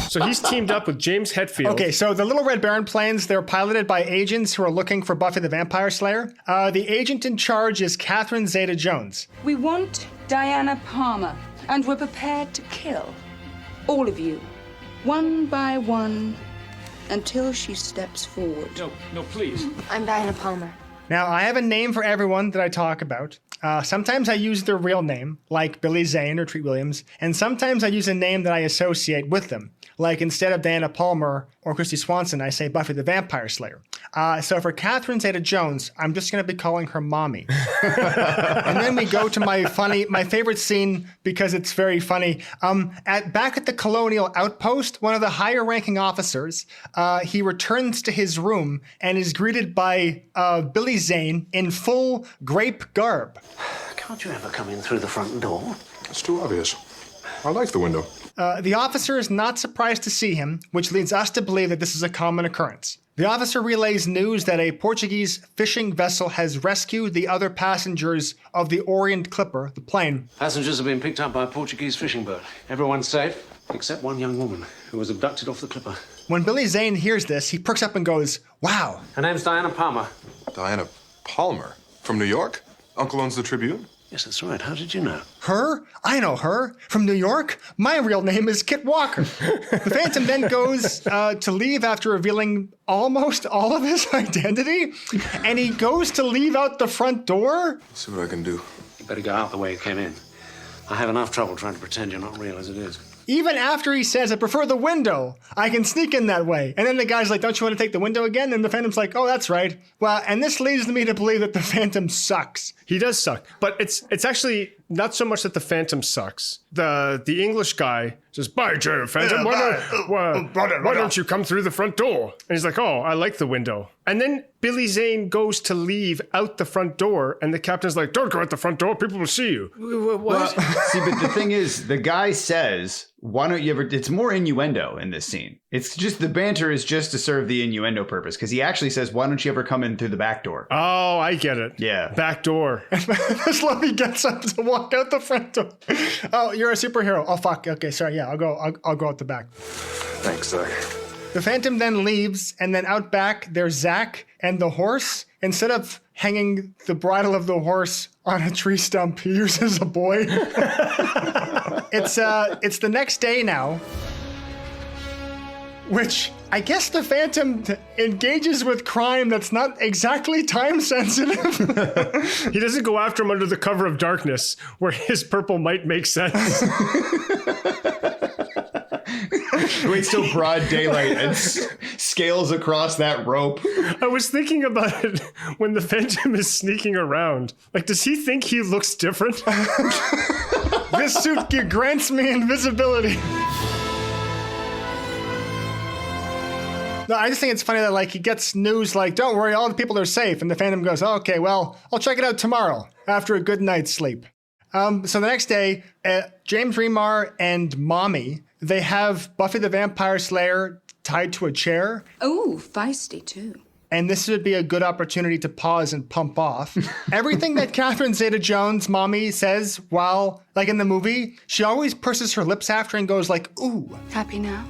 So he's teamed up with James Hetfield. Okay, so the Little Red Baron planes, they're piloted by agents who are looking for Buffy the Vampire Slayer. The agent in charge is Catherine Zeta-Jones. We want Diana Palmer, and we're prepared to kill all of you, one by one, until she steps forward. No, please. I'm Diana Palmer. Now, I have a name for everyone that I talk about. Sometimes I use their real name, like Billy Zane or Treat Williams, and sometimes I use a name that I associate with them. Like instead of Diana Palmer or Christy Swanson, I say Buffy the Vampire Slayer. So for Catherine Zeta-Jones, I'm just going to be calling her Mommy. And then we go to my favorite scene because it's very funny. Back at the Colonial Outpost, one of the higher ranking officers, he returns to his room and is greeted by Billy Zane in full grape garb. Can't you ever come in through the front door? It's too obvious. I like the window. The officer is not surprised to see him, which leads us to believe that this is a common occurrence. The officer relays news that a Portuguese fishing vessel has rescued the other passengers of the Orient Clipper, the plane. Passengers have been picked up by a Portuguese fishing boat. Everyone's safe, except one young woman who was abducted off the Clipper. When Billy Zane hears this, he perks up and goes, "Wow." Her name's Diana Palmer. Diana Palmer? From New York? Uncle owns the Tribune? Yes, that's right. How did you know? Her? I know her. From New York? My real name is Kit Walker. The Phantom then goes to leave after revealing almost all of his identity, and he goes to leave out the front door. Let's see what I can do. You better go out the way you came in. I have enough trouble trying to pretend you're not real as it is. Even after he says, "I prefer the window. I can sneak in that way." And then the guy's like, "Don't you want to take the window again?" And the Phantom's like, "Oh, that's right." Well, and this leads me to believe that the Phantom sucks. He does suck. But it's actually not so much that the Phantom sucks. The English guy says, "By Jove, Phantom, why don't you come through the front door?" And he's like, "Oh, I like the window." And then Billy Zane goes to leave out the front door, and the captain's like, "Don't go out the front door, people will see you." What? Well, see, but the thing is, the guy says, "Why don't you ever..." It's more innuendo in this scene. It's just, the banter is just to serve the innuendo purpose, because he actually says, "Why don't you ever come in through the back door?" Oh, I get it. Yeah. Back door. Slowly gets up to walk out the front door. "Oh, you're a superhero. Oh, fuck. Okay, sorry. Yeah, I'll go out the back." Thanks, Zach. The Phantom then leaves, and then out back, there's Zach and the horse. Instead of hanging the bridle of the horse on a tree stump, he uses a boy. It's the next day now, which I guess the Phantom engages with crime that's not exactly time sensitive. He doesn't go after him under the cover of darkness, where his purple might make sense. Waits till broad daylight and scales across that rope. I was thinking about it when the Phantom is sneaking around. Like, does he think he looks different? This suit grants me invisibility. No, I just think it's funny that, like, he gets news like, "Don't worry, all the people are safe." And the Phantom goes, "Oh, okay, well, I'll check it out tomorrow after a good night's sleep." So the next day, James Remar and Mommy, they have Buffy the Vampire Slayer tied to a chair. Oh, feisty too. And this would be a good opportunity to pause and pump off. Everything that Catherine Zeta-Jones, Mommy, says while, like in the movie, she always purses her lips after and goes like, "Ooh." Happy now?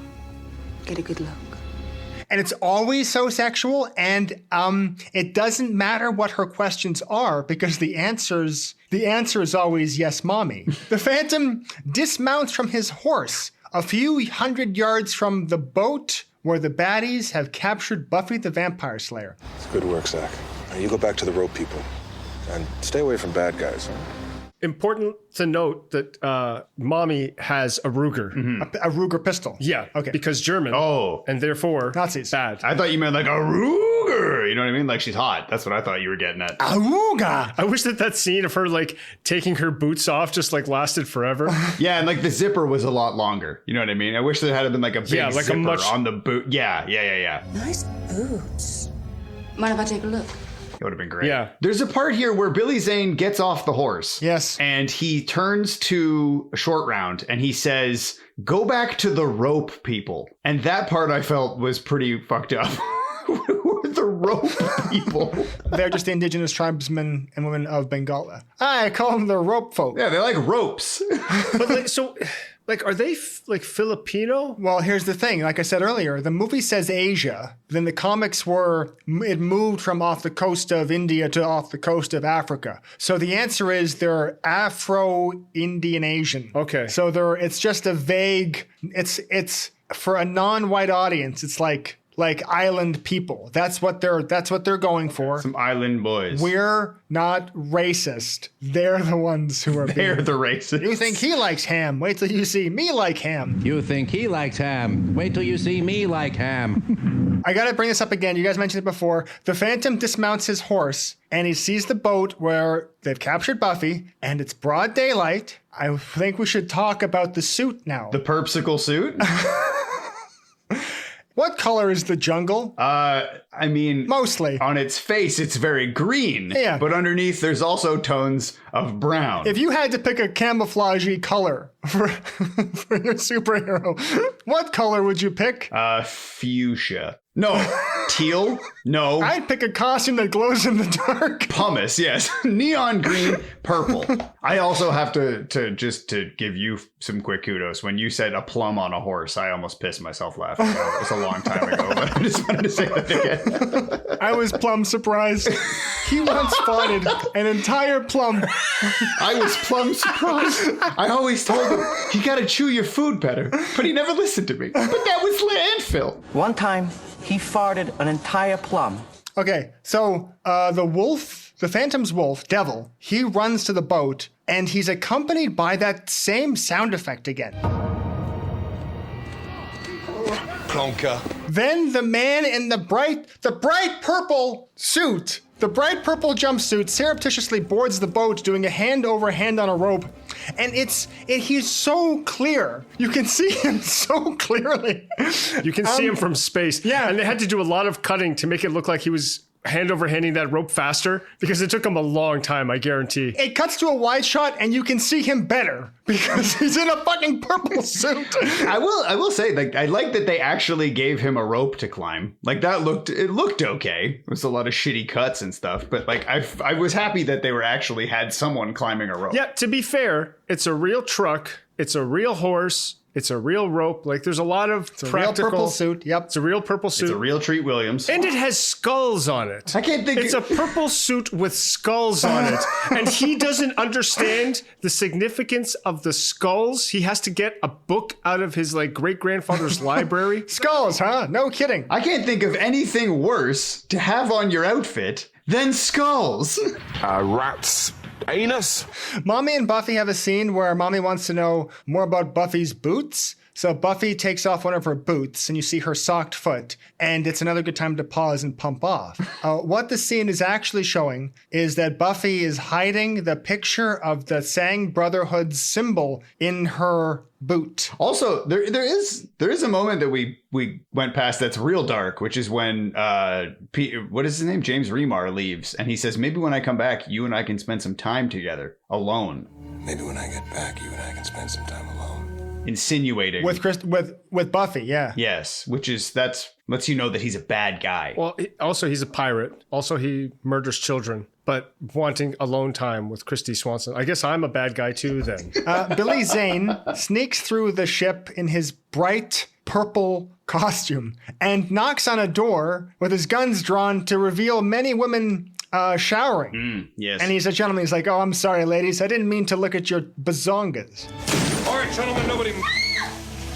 Get a good look. And it's always so sexual, and it doesn't matter what her questions are because the answer is always "Yes, Mommy." The Phantom dismounts from his horse a few hundred yards from the boat where the baddies have captured Buffy the Vampire Slayer. It's good work, Zach. Now you go back to the rope people and stay away from bad guys. Important to note that Mommy has a Ruger. Mm-hmm. A Ruger pistol. Yeah. Okay. Because German. Oh. And therefore Nazis. Bad. I thought you meant like a Ruger. You know what I mean? Like she's hot. That's what I thought you were getting at. Auga! I wish that scene of her like taking her boots off just like lasted forever. Yeah, and like the zipper was a lot longer. You know what I mean? I wish there had been like a big like zipper on the boot. Yeah. Nice boots. Mind if I take a look? That would have been great. Yeah. There's a part here where Billy Zane gets off the horse. Yes. And he turns to a Short Round and he says, "Go back to the rope people." And that part I felt was pretty fucked up. The rope people. They're just the indigenous tribesmen and women of Bengal. I call them the rope folk. Yeah, they're like ropes. But are they Filipino? Well, here's the thing. Like I said earlier, the movie says Asia. Then the comics it moved from off the coast of India to off the coast of Africa. So the answer is they're Afro-Indian Asian. Okay. So it's just a vague, it's for a non-white audience. It's like island people. That's what they're going for. Some island boys. We're not racist. They're the ones who are They're the racists. You think he likes ham? Wait till you see me like ham. You think he likes ham? Wait till you see me like ham. I gotta bring this up again. You guys mentioned it before. The Phantom dismounts his horse and he sees the boat where they've captured Buffy and it's broad daylight. I think we should talk about the suit now. The Perpsicle suit? What color is the jungle? I mean, mostly. On its face, it's very green. Yeah. But underneath, there's also tones of brown. If you had to pick a camouflagey color for your superhero, what color would you pick? Fuchsia. No. Teal? No. I'd pick a costume that glows in the dark. Pumice, yes. Neon green, purple. I also have to give you some quick kudos. When you said a plum on a horse, I almost pissed myself laughing. It was a long time ago, but I just wanted to say that again. I was plum surprised. He once spotted an entire plum. I was plum surprised. I always told him, you gotta chew your food better. But he never listened to me. But that was landfill. One time, he farted an entire plum. Okay, so the Phantom's wolf, Devil, he runs to the boat and he's accompanied by that same sound effect again. Plonker. Then the man in the bright purple suit, the bright purple jumpsuit, surreptitiously boards the boat, doing a hand over hand on a rope. And he's so clear. You can see him so clearly. You can see him from space. Yeah. And they had to do a lot of cutting to make it look like he was hand over handing that rope faster because it took him a long time, I guarantee. It cuts to a wide shot and you can see him better because he's in a fucking purple suit. I will say, like, I like that they actually gave him a rope to climb. Like, it looked okay. It was a lot of shitty cuts and stuff, but like I was happy that they had someone climbing a rope. Yeah, to be fair, it's a real truck, it's a real horse, it's a real rope. Like, there's a lot of practical. Real purple suit. Yep. It's a real purple suit. It's a real Treat Williams. And it has skulls on it. I can't think. It's a purple suit with skulls on it. And he doesn't understand the significance of the skulls. He has to get a book out of his, like, great-grandfather's library. Skulls, huh? No kidding. I can't think of anything worse to have on your outfit than skulls. Rats. Anus. Mommy and Buffy have a scene where Mommy wants to know more about Buffy's boots. So Buffy takes off one of her boots and you see her socked foot, and it's another good time to pause and pump off. What the scene is actually showing is that Buffy is hiding the picture of the Sang Brotherhood's symbol in her boot. Also, there is a moment that we went past that's real dark, which is when what is his name? James Remar leaves, and he says, maybe when I come back, you and I can spend some time together alone. Maybe when I get back, you and I can spend some time alone. Insinuating with Buffy, yeah. Yes, that lets you know that he's a bad guy. Well, also he's a pirate. Also he murders children, but wanting alone time with Christy Swanson. I guess I'm a bad guy too then. Billy Zane sneaks through the ship in his bright purple costume and knocks on a door with his guns drawn to reveal many women showering. Yes. And he's a gentleman. He's like, oh, I'm sorry, ladies. I didn't mean to look at your bazongas. All right, gentlemen, nobody...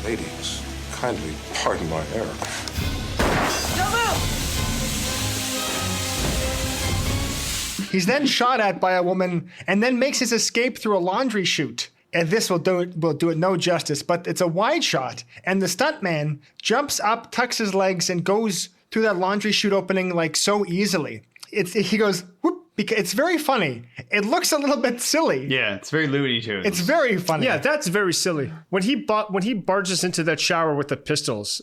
Ladies, kindly pardon my error. He's then shot at by a woman and then makes his escape through a laundry chute. And this will do it no justice, but it's a wide shot. And the stuntman jumps up, tucks his legs, and goes through that laundry chute opening like so easily. He goes whoop, because it's very funny. It looks a little bit silly. Yeah, it's very Looney Tunes. It's very funny. Yeah, that's very silly. When he barges into that shower with the pistols,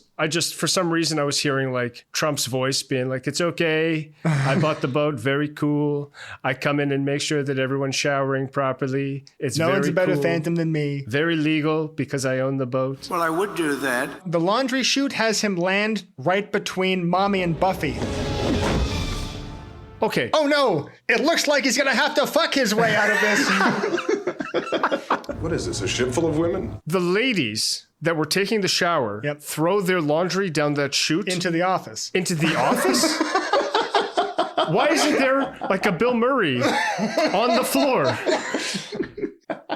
for some reason I was hearing like Trump's voice being like, "It's okay. I bought the boat. Very cool. I come in and make sure that everyone's showering properly. It's no very one's a better cool. Phantom than me. Very legal because I own the boat." Well, I would do that. The laundry chute has him land right between Mommy and Buffy. Okay. Oh no! It looks like he's gonna have to fuck his way out of this. What is this, a ship full of women? The ladies that were taking the shower throw their laundry down that chute. Into the office. Into the office? Why isn't there like a Bill Murray on the floor?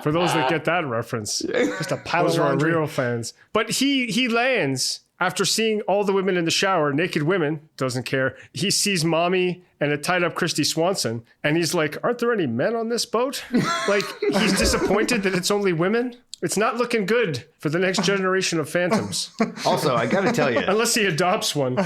For those that get that reference. Just a pile Those of are laundry. real fans. But he lands after seeing all the women in the shower, naked women, doesn't care. He sees Mommy and a tied up Christy Swanson, and he's like, aren't there any men on this boat? Like, he's disappointed that it's only women. It's not looking good for the next generation of Phantoms. Also, I gotta tell you. Unless he adopts one.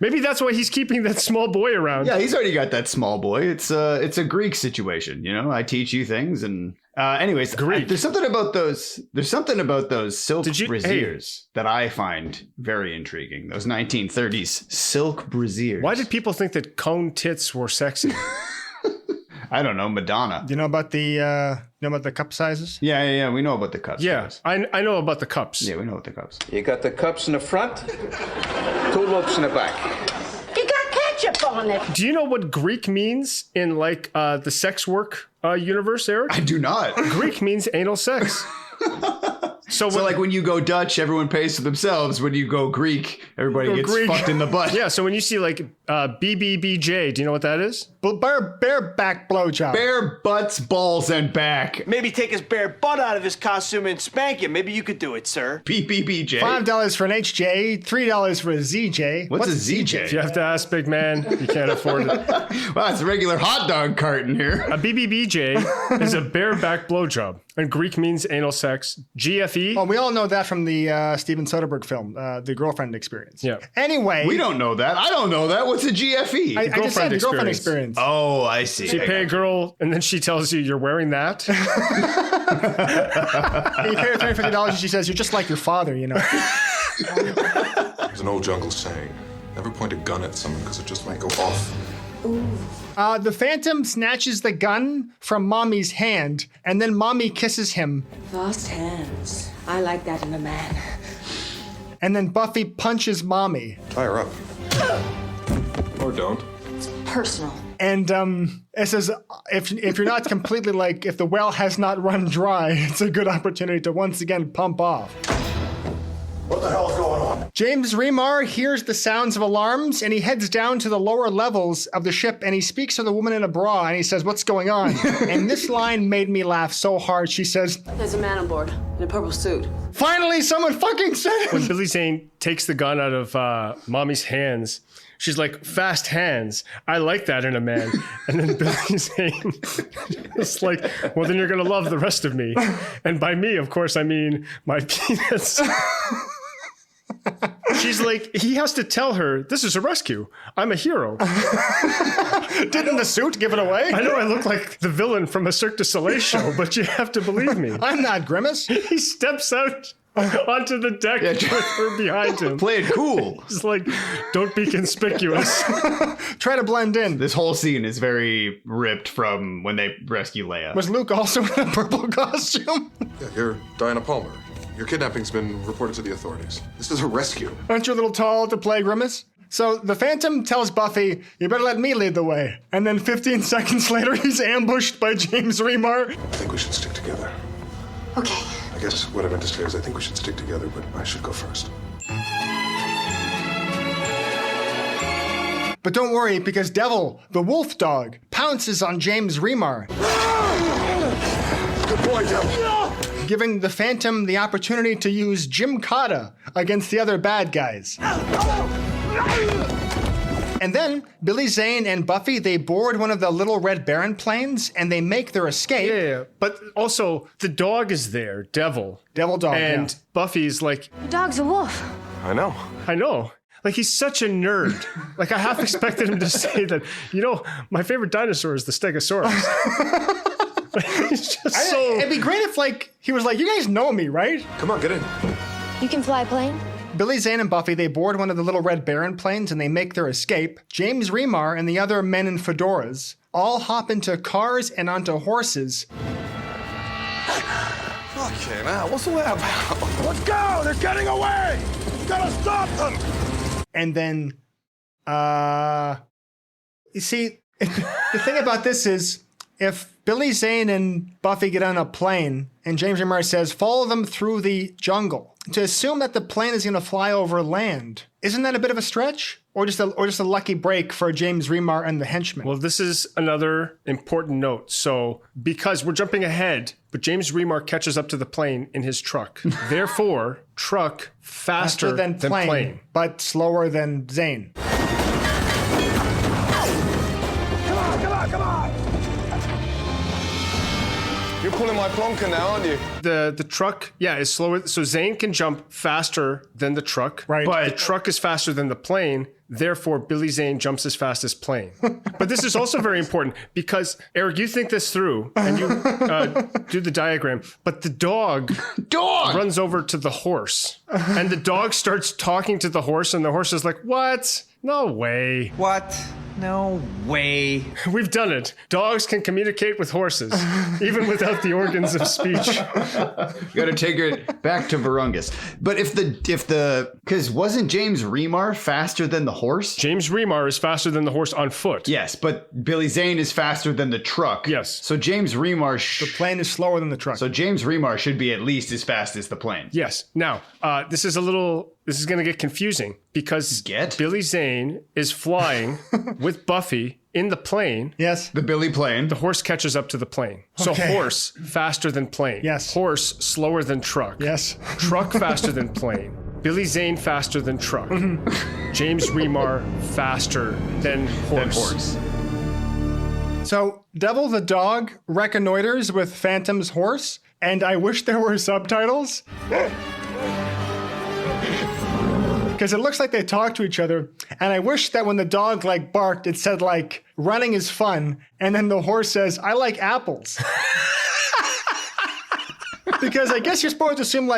Maybe that's why he's keeping that small boy around. Yeah, he's already got that small boy. It's a Greek situation, you know? I teach you things and... anyways, there's something about those silk brassieres that I find very intriguing. Those 1930s silk brassieres. Why did people think that cone tits were sexy? I don't know, Madonna. Do you know about the cup sizes? Yeah. We know about the cups. Yeah, I know about the cups. Yeah, we know about the cups. You got the cups in the front, 2 loops in the back. You got ketchup on it. Do you know what Greek means in like the sex work universe, Eric? I do not. Greek means anal sex. So like when you go Dutch, everyone pays for themselves. When you go Greek, everybody gets fucked in the butt. Yeah, so when you see like BBBJ, do you know what that is? Bare back blowjob. Bare butts, balls, and back. Maybe take his bare butt out of his costume and spank him. Maybe you could do it, sir. BBBJ. $5 for an HJ, $3 for a ZJ. What's a ZJ? You have to ask, big man. You can't afford it. Wow, it's a regular hot dog carton here. A BBBJ is a bare back blowjob. And Greek means anal sex. GFE. Well, we all know that from the Steven Soderbergh film, The Girlfriend Experience. Yeah. Anyway. We don't know that. I don't know that. What's a GFE? I just said the Girlfriend Experience. Oh, I see. So you pay a girl, and then she tells you you're wearing that. You pay her $350, and she says, you're just like your father, you know. There's an old jungle saying, never point a gun at someone because it just might go off. The Phantom snatches the gun from Mommy's hand, and then Mommy kisses him. Fast hands. I like that in a man. And then Buffy punches Mommy. Tie her up. Or don't. Personal. And it says, if you're not completely like, if the well has not run dry, it's a good opportunity to once again pump off. What the hell's going on? James Remar hears the sounds of alarms, and he heads down to the lower levels of the ship, and he speaks to the woman in a bra, and he says, what's going on? And this line made me laugh so hard. She says, There's a man on board in a purple suit. Finally, someone fucking said it! When Billy Zane takes the gun out of Mommy's hands, she's like, fast hands. I like that in a man. And then Billy Zane is like, well, then you're going to love the rest of me. And by me, of course, I mean my penis. She's like, he has to tell her, this is a rescue. I'm a hero. Didn't the suit give it away? I know I look like the villain from a Cirque du Soleil show, but you have to believe me. I'm not Grimace. He steps out onto the deck with her behind him. Play it cool. He's like, don't be conspicuous. Try to blend in. This whole scene is very ripped from when they rescue Leia. Was Luke also in a purple costume? Yeah, you're Diana Palmer. Your kidnapping's been reported to the authorities. This is a rescue. Aren't you a little tall to play Grimace? So the Phantom tells Buffy, you better let me lead the way. And then 15 seconds later, he's ambushed by James Remar. I think we should stick together. Okay. I guess what I meant to say is I think we should stick together, but I should go first. But don't worry, because Devil, the wolf dog, pounces on James Remar. Good boy, Devil. Giving the Phantom the opportunity to use Gymkata against the other bad guys. And then Billy Zane and Buffy, they board one of the Little Red Baron planes and they make their escape. Yeah, but also the dog is there, Devil. Devil dog, and Buffy's like, The dog's a wolf. I know. I know. Like, he's such a nerd. Like, I half expected him to say that, my favorite dinosaur is the Stegosaurus. It's just It'd be great if, like, he was like, you guys know me, right? Come on, get in. You can fly a plane? Billy Zane and Buffy, they board one of the little Red Baron planes and they make their escape. James Remar and the other men in fedoras all hop into cars and onto horses. Okay, now, what's all that about? Let's go! They're getting away! We gotta stop them! And then, you see, the thing about this is, if Billy Zane and Buffy get on a plane and James Remar says, follow them through the jungle, to assume that the plane is going to fly over land, isn't that a bit of a stretch? Or just a lucky break for James Remar and the henchmen? Well, this is another important note. So, because we're jumping ahead, but James Remar catches up to the plane in his truck. Therefore, truck faster than plane. But slower than Zane. Come on! You're pulling my plonker now, aren't you? The truck, is slower. So Zane can jump faster than the truck. Right. But the truck is faster than the plane. Therefore, Billy Zane jumps as fast as plane. But this is also very important because, Eric, you think this through and you do the diagram. But the dog runs over to the horse. And the dog starts talking to the horse and the horse is like, what? No way. What? No way. We've done it. Dogs can communicate with horses, even without the organs of speech. You gotta take it back to Varungus. But because wasn't James Remar faster than the horse? James Remar is faster than the horse on foot. Yes, but Billy Zane is faster than the truck. Yes. So James Remar... The plane is slower than the truck. So James Remar should be at least as fast as the plane. Yes. Now, this is going to get confusing because Billy Zane is flying with Buffy in the plane. Yes. The Billy plane. The horse catches up to the plane. So horse faster than plane. Yes. Horse slower than truck. Yes. Truck faster than plane. Billy Zane faster than truck. James Remar faster than horse. So Devil the dog reconnoiters with Phantom's horse, and I wish there were subtitles. Because it looks like they talk to each other, and I wish that when the dog barked, it said running is fun, and then the horse says, I like apples. Because I guess you're supposed to assume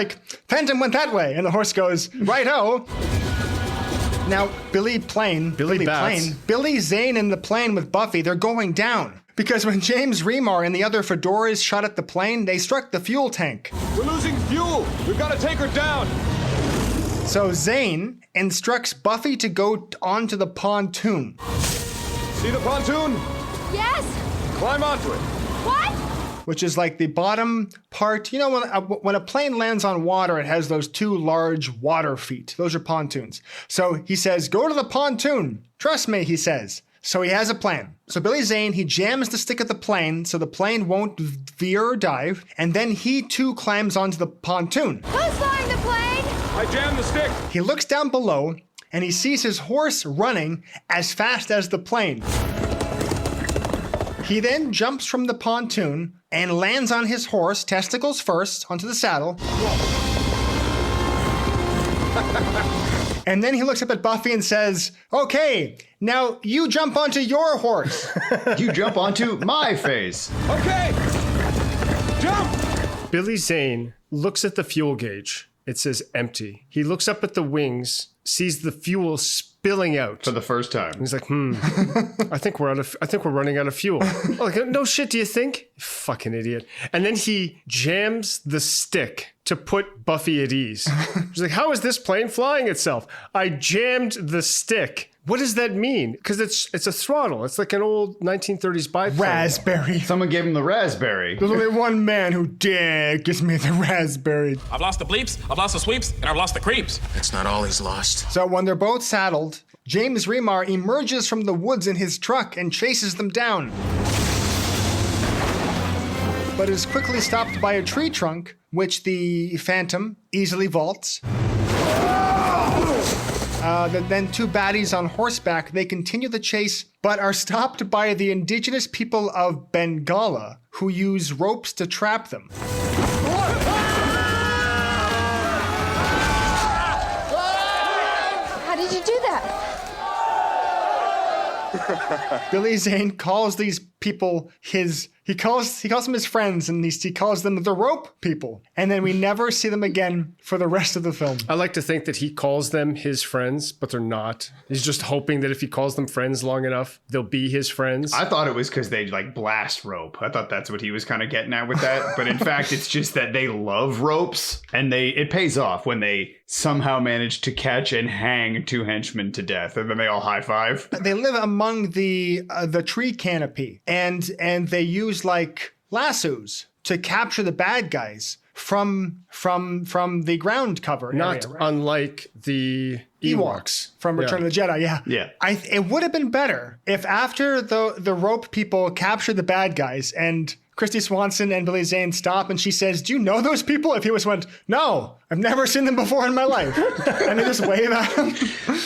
Phantom went that way, and the horse goes, right-ho. Now, Billy Zane in the plane with Buffy, they're going down. Because when James Remar and the other fedoras shot at the plane, they struck the fuel tank. We're losing fuel! We've got to take her down! So Zane instructs Buffy to go onto the pontoon. See the pontoon? Yes! Climb onto it. What? Which is the bottom part. You know, when a plane lands on water, it has those two large water feet. Those are pontoons. So he says, go to the pontoon. Trust me, he says. So he has a plan. So Billy Zane, he jams the stick of the plane so the plane won't veer or dive, and then he too climbs onto the pontoon. Who's flying the plane? I jammed the stick. He looks down below, and he sees his horse running as fast as the plane. He then jumps from the pontoon and lands on his horse, testicles first, onto the saddle. And then he looks up at Buffy and says, okay, now you jump onto your horse. You jump onto my face. Okay, jump! Billy Zane looks at the fuel gauge. It says empty. He looks up at the wings, sees the fuel spilling out for the first time. And he's like, I think we're running out of fuel. No shit, do you think? You fucking idiot. And then he jams the stick to put Buffy at ease. He's like, how is this plane flying itself? I jammed the stick. What does that mean? Because it's a throttle. It's like an old 1930s biplane. Raspberry. Someone gave him the raspberry. There's only one man who gives me the raspberry. I've lost the bleeps, I've lost the sweeps, and I've lost the creeps. That's not all he's lost. So when they're both saddled, James Remar emerges from the woods in his truck and chases them down. But is quickly stopped by a tree trunk, which the Phantom easily vaults. Then two baddies on horseback, they continue the chase, but are stopped by the indigenous people of Bengala, who use ropes to trap them. How did you do Billy Zane calls these people he calls them his friends, and he calls them the rope people. And then we never see them again for the rest of the film. I like to think that he calls them his friends, but they're not. He's just hoping that if he calls them friends long enough, they'll be his friends. I thought it was because they like blast rope. I thought that's what he was kind of getting at with that. But in fact, it's just that they love ropes, and it pays off when they somehow manage to catch and hang 2 henchmen to death, and then they all high five. They live among the tree canopy, and they use like lassos to capture the bad guys from the ground cover. Not area, right? unlike the Ewoks from Return of the Jedi. Yeah. It would have been better if after the rope people capture the bad guys and Christy Swanson and Billy Zane stop, and she says, "Do you know those people?" If he went, "No, I've never seen them before in my life," and they just wave at him.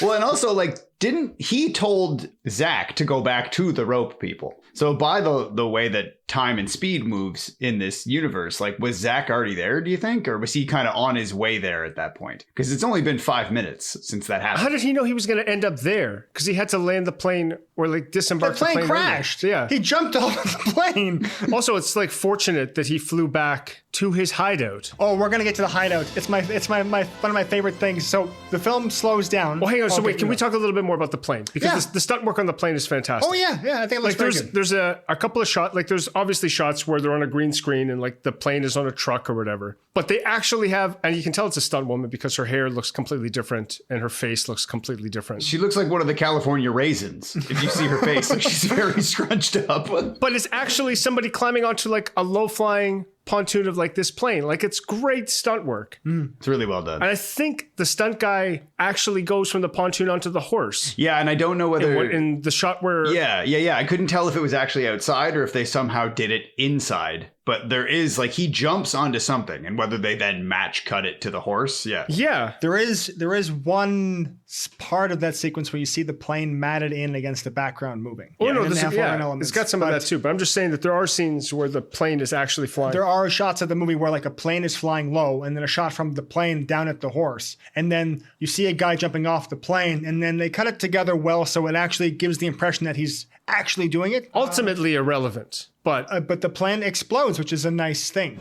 Well, and also, like, didn't he told Zach to go back to the rope people? So by the way that time and speed moves in this universe, like, was Zach already there, do you think? Or was he kind of on his way there at that point? Because it's only been 5 minutes since that happened. How did he know he was going to end up there? Because he had to land the plane or like disembark the plane. The plane crashed. Yeah. He jumped off the plane. Also, it's like fortunate that he flew back to his hideout. Oh, we're going to get to the hideout. It's my one of my favorite things. So the film slows down. Well, hang on. So wait, can we talk a little bit more about the plane? Because the stunt work on the plane is fantastic. Oh, yeah. I think it looks very good. There's a couple of shots, like there's obviously shots where they're on a green screen and like the plane is on a truck or whatever. But they actually have, and you can tell it's a stunt woman because her hair looks completely different and her face looks completely different. She looks like one of the California raisins. If you see her face, like she's very scrunched up. But it's actually somebody climbing onto like a low-flying pontoon of like this plane. Like, it's great stunt work. It's really well done. And I think the stunt guy actually goes from the pontoon onto the horse. Yeah, and I don't know whether in the shot where I couldn't tell if it was actually outside or if they somehow did it inside. But there is, like, he jumps onto something, and whether they then match cut it to the horse, yeah. There is one part of that sequence where you see the plane matted in against the background moving. Oh, no, it's got some of that too. But I'm just saying that there are scenes where the plane is actually flying. There are shots of the movie where like a plane is flying low, and then a shot from the plane down at the horse, and then you see a guy jumping off the plane, and then they cut it together well so it actually gives the impression that he's actually doing it. Ultimately irrelevant. But the plane explodes, which is a nice thing.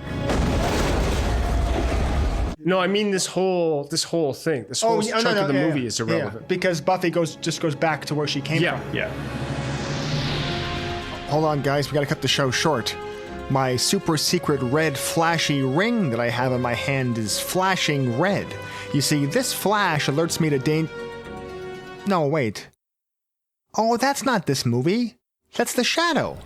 No, I mean this whole thing. This whole chunk of the movie is irrelevant. Yeah, because Buffy goes back to where she came from. Yeah. Hold on, guys. We got to cut the show short. My super secret red flashy ring that I have in my hand is flashing red. You see, this flash alerts me to No, wait. Oh, that's not this movie. That's The Shadow.